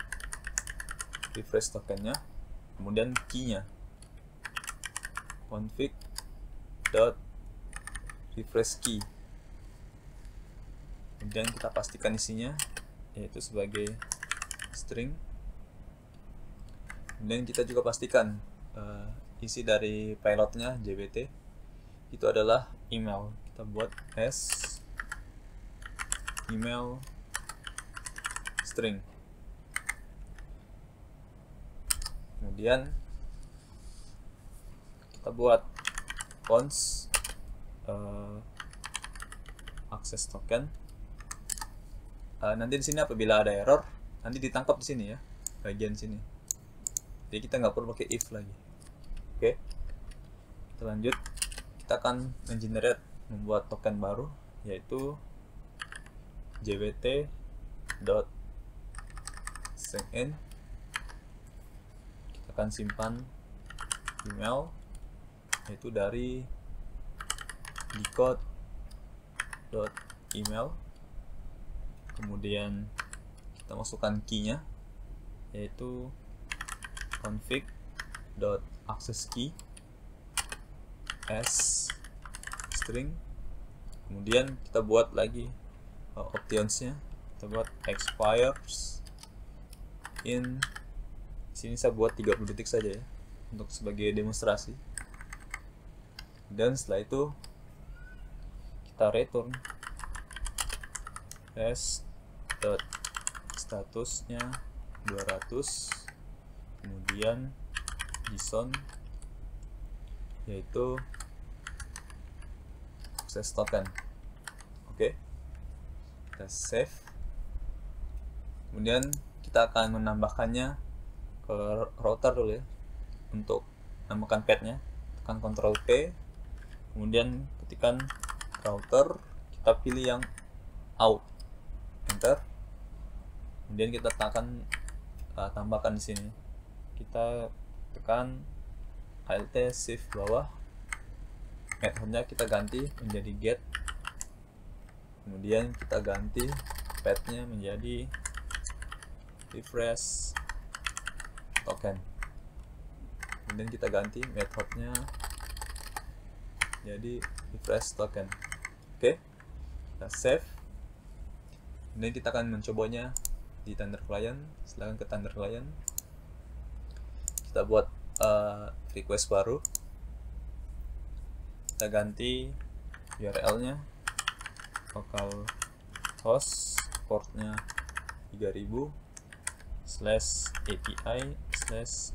refresh tokennya, kemudian key-nya config.refresh key. Kemudian kita pastikan isinya yaitu sebagai string. Kemudian kita juga pastikan isi dari payloadnya jwt itu adalah email. Kita buat as email string. Kemudian kita buat const access token. Nanti di sini apabila ada error nanti ditangkap di sini ya, bagian sini. Jadi kita nggak perlu pakai if lagi. Oke, kita lanjut. Kita akan membuat token baru yaitu jwt.sign. Kita akan simpan email yaitu dari decode.email. Kemudian kita masukkan key-nya yaitu config.accesskey as string. Kemudian kita buat lagi optionsnya. Kita buat expires in sini saya buat 30 detik saja ya untuk sebagai demonstrasi. Dan setelah itu kita return statusnya 200, kemudian JSON yaitu access token. Oke, kita save. Kemudian kita akan menambahkannya ke router dulu ya. Untuk menambahkan path-nya tekan Ctrl P, kemudian ketikkan router, kita pilih yang out, enter. Kemudian kita tekan tambahkan di sini. Kita tekan Alt Shift bawah. Methodenya kita ganti menjadi get. Kemudian kita ganti path-nya menjadi refresh token. Kemudian kita ganti methodenya jadi refresh token. Oke, kita save. Kemudian kita akan mencobanya di Thunder Client. Silahkan ke Thunder Client. Kita buat request baru. Kita ganti URL-nya local host portnya 3000 slash API slash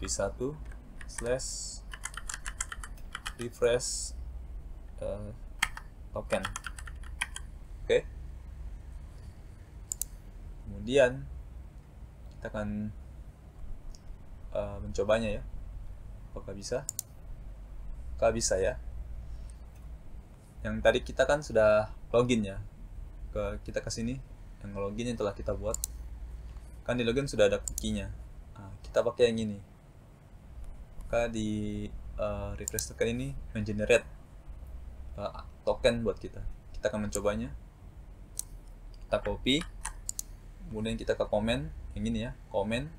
v1 slash refresh token. Oke. Kemudian kita akan mencobanya ya. Apakah bisa? Apakah bisa ya? Yang tadi kita kan sudah login ya. Kita ke sini, yang login yang telah kita buat. Kan di login sudah ada cookie-nya. Nah, kita pakai yang ini. Maka di refresh token ini mengenerate token buat kita. Kita akan mencobanya. Kita copy, kemudian kita ke komen yang ini ya, komen.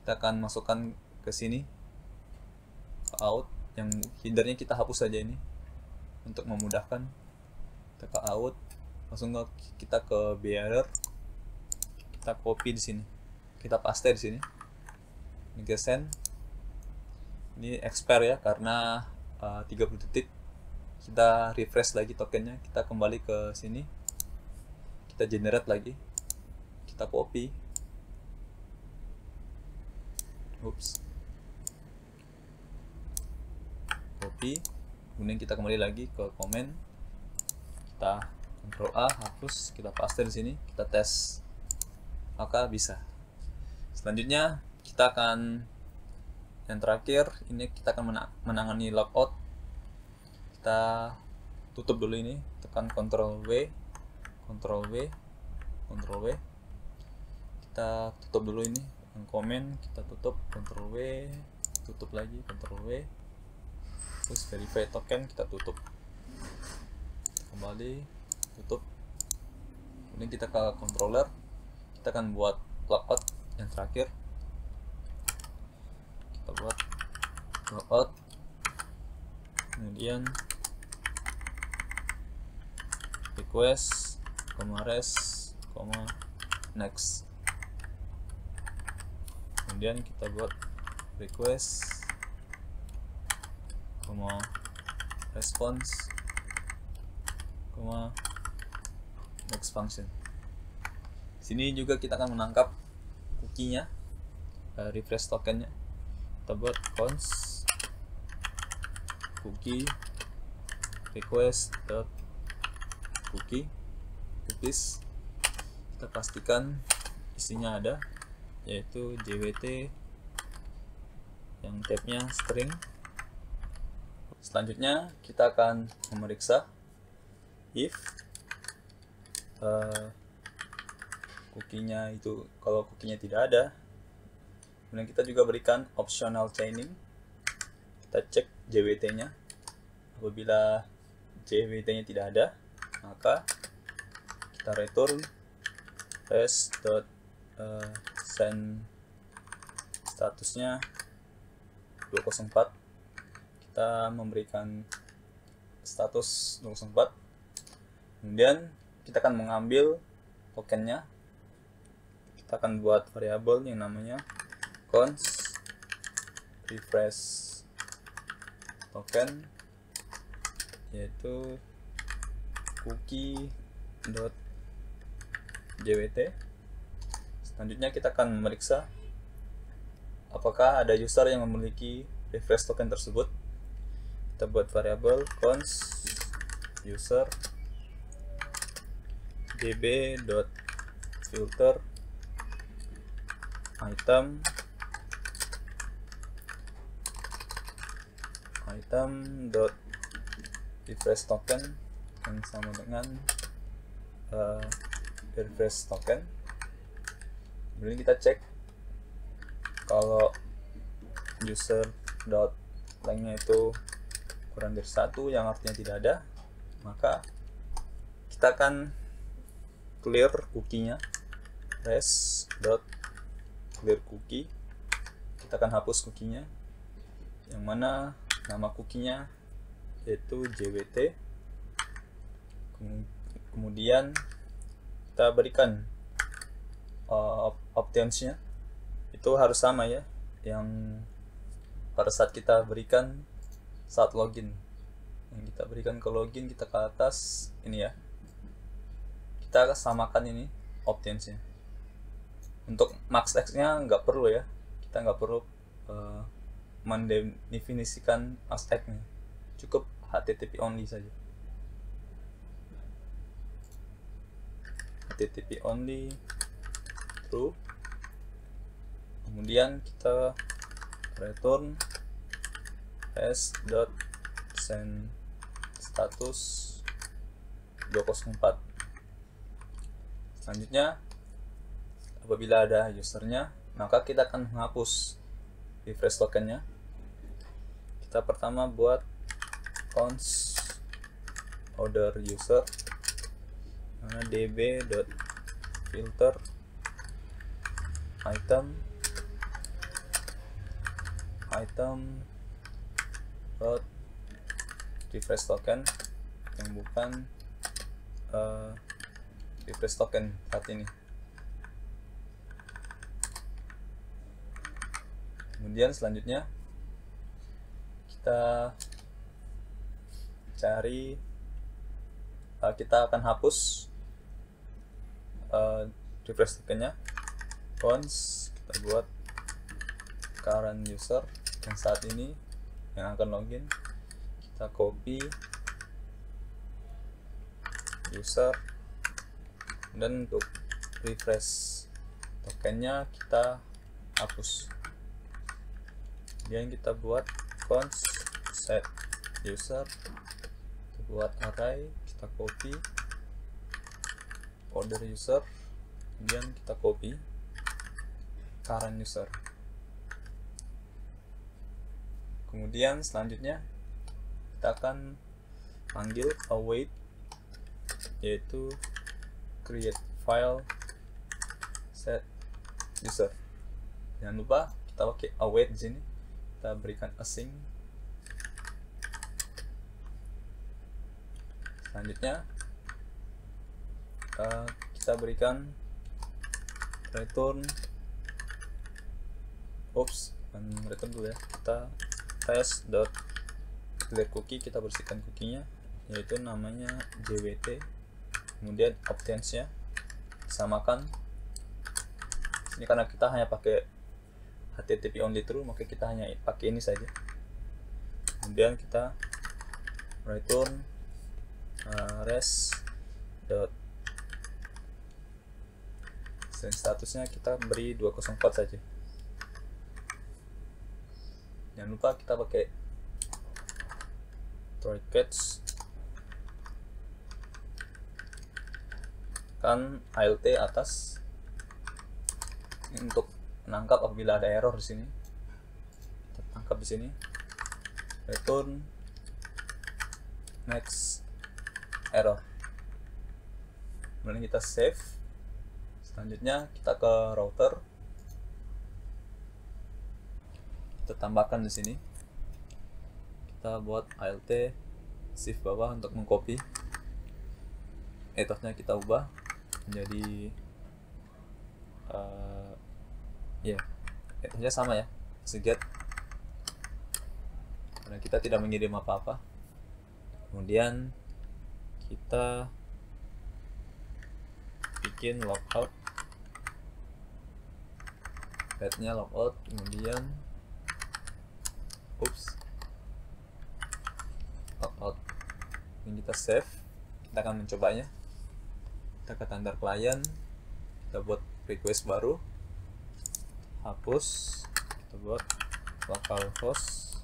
Kita akan masukkan ke sini, ke out. Yang headernya kita hapus saja ini untuk memudahkan. Kita ke out, langsung kita ke bearer. Kita copy di sini, kita paste di sini. Ini ke send. Ini expire ya, karena 30 detik. Kita refresh lagi tokennya, kita kembali ke sini, kita generate lagi, kita copy, copy, kemudian kita kembali lagi ke komen, kita Ctrl A, hapus, kita paste di sini, kita tes, maka bisa. Selanjutnya kita akan, yang terakhir ini kita akan menangani logout. Kita tutup dulu ini, tekan Ctrl W, Ctrl W, Ctrl W. Kita tutup dulu ini, yang komen kita tutup, Ctrl W, tutup lagi, Ctrl W. Terus verify token kita tutup. Kembali, tutup. Kemudian kita ke controller, kita akan buat logout yang terakhir. Kita buat logout. Kemudian request, res, next. Kemudian kita buat request, response, next function. Sini juga kita akan menangkap cookie-nya, refresh tokennya. Kita buat const cookie request cookies. Kita pastikan isinya ada, yaitu JWT yang tabnya string. Selanjutnya kita akan memeriksa if cookie-nya itu, kalau cookie-nya tidak ada. Kemudian kita juga berikan optional chaining. Kita cek JWT-nya. Apabila JWT-nya tidak ada, maka kita return res.send statusnya 204. Kita memberikan status 204. Kemudian kita akan mengambil tokennya. Kita akan buat variabel yang namanya const refresh token, yaitu cookie.jwt. Selanjutnya kita akan memeriksa apakah ada user yang memiliki refresh token tersebut. Kita buat variabel const user db.filter item dot refresh token yang sama dengan refresh token. Kemudian kita cek kalau user dot lengthnya itu kurang dari 1, yang artinya tidak ada, maka kita akan clear cookie-nya, res dot clear cookie. Kita akan hapus cookie-nya, yang mana nama cookie-nya yaitu JWT. Kemudian kita berikan optionsnya itu harus sama ya, yang pada saat kita berikan saat login. Yang kita berikan ke login, kita ke atas ini ya, kita samakan ini optionsnya. Untuk max x nya nggak perlu ya, kita nggak perlu mendefinisikan max x nya, cukup HTTP only saja. HTTP only true, kemudian kita return s.send status 204. Selanjutnya, apabila ada usernya, maka kita akan menghapus refresh tokennya. Kita pertama buat const order user mana db.filter item dot refresh token yang bukan refresh token saat ini. Kemudian selanjutnya kita cari, kita akan hapus refresh tokennya. Const kita buat current user yang saat ini yang akan login, kita copy user, dan untuk refresh tokennya kita hapus. Kemudian kita buat const set user, kita buat array, kita copy order user, kemudian kita copy current user. Kemudian selanjutnya kita akan panggil await, yaitu create file set user. Jangan lupa kita pakai await di sini, kita berikan async. Selanjutnya kita berikan return, return dulu ya, kita test.clear cookie, kita bersihkan cookienya, yaitu namanya jwt. Kemudian optionsnya samakan. Ini karena kita hanya pakai HTTP only true, maka kita hanya pakai ini saja. Kemudian kita return send statusnya kita beri 204 saja. Jangan lupa kita pakai try catch, kan ALT atas untuk menangkap apabila ada error di sini. Kita tangkap di sini, return next error. Kemudian kita save. Selanjutnya kita ke router, kita tambahkan di sini, kita buat alt shift bawah untuk mengcopy. Ethosnya kita ubah menjadi ethosnya sama ya, get, karena kita tidak mengirim apa-apa. Kemudian kita bikin logout, headnya logout, kemudian logout. Ini kita save, kita akan mencobanya. Kita ke tanda client, kita buat request baru, hapus, kita buat localhost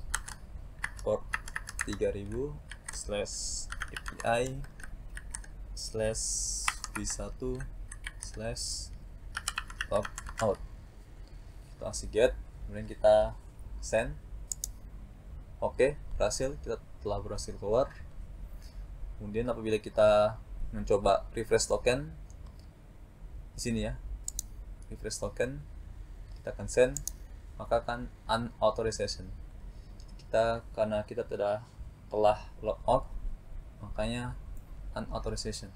port 3000/v1/logout. Kita kasih get, kemudian kita send. Oke, berhasil, kita telah berhasil keluar. Kemudian apabila kita mencoba refresh token di sini ya, refresh token, kita akan send, maka akan unauthorization. Karena kita telah logout, makanya unauthorization.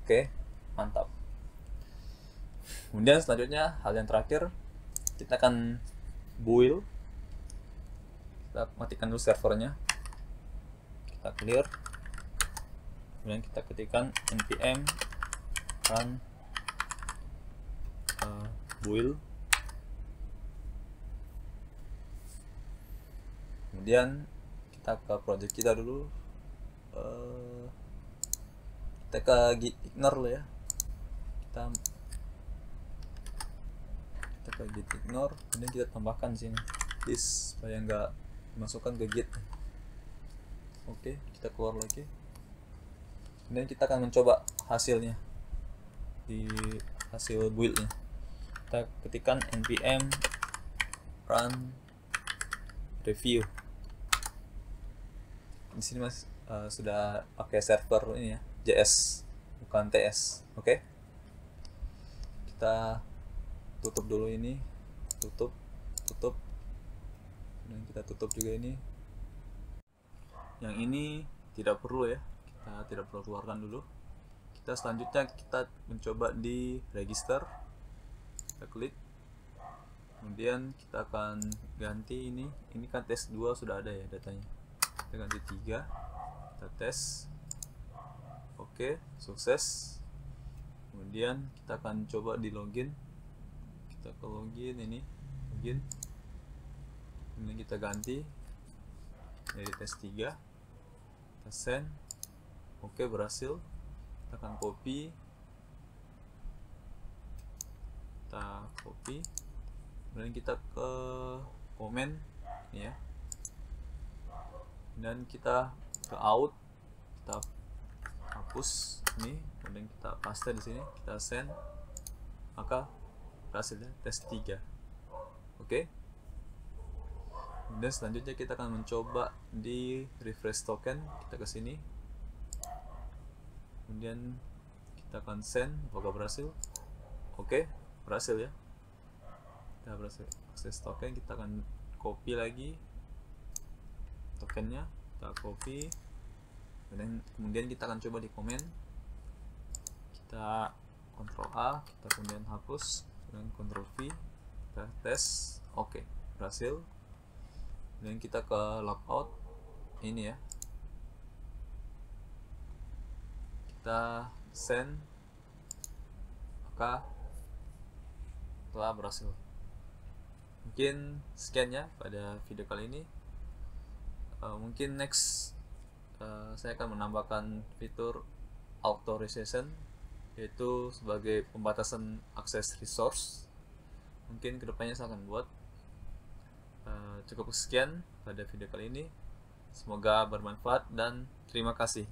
Oke, mantap. Kemudian selanjutnya, hal yang terakhir, kita akan build. Kita matikan dulu servernya, kita clear, kemudian kita ketikkan npm run build, kemudian kita ke project kita dulu, kita ke git ignore dulu ya, kita ke git ignore, kemudian kita tambahkan di sini this supaya nggak dimasukkan ke git. Oke, kita keluar lagi, kemudian kita akan mencoba hasilnya di hasil buildnya. Kita ketikkan npm run review. Di sini mas sudah pakai server ini ya, JS bukan TS. Oke, kita tutup dulu ini, tutup, dan kita tutup juga ini. Yang ini tidak perlu ya, kita tidak perlu keluarkan dulu. Kita selanjutnya kita mencoba di register, kita klik, kemudian kita akan ganti ini kan tes 2 sudah ada ya datanya, kita ganti 3, kita tes. Oke, sukses. Kemudian kita akan coba di login, kita ke login, ini login, kemudian kita ganti dari tes 3, kita send. Oke, berhasil. Kita akan copy, kemudian kita ke komen ya, dan kita ke out, kita hapus ini, kemudian kita paste di sini, kita send, maka berhasil ya, tes 3. Oke, kemudian selanjutnya kita akan mencoba di refresh token, kita ke sini, kemudian kita akan send, apakah berhasil. Oke, berhasil ya, kita berhasil akses token. Kita akan copy lagi tokennya, kita copy, kemudian kita akan coba di komen, kita Ctrl A, kita kemudian hapus, kemudian Ctrl V, kita tes. Oke, berhasil. Kemudian kita ke logout ini ya, kita send, maka telah berhasil. Mungkin sekian ya pada video kali ini. Mungkin next saya akan menambahkan fitur authorization, yaitu sebagai pembatasan akses resource. Mungkin kedepannya saya akan buat. Cukup sekian pada video kali ini, semoga bermanfaat dan terima kasih.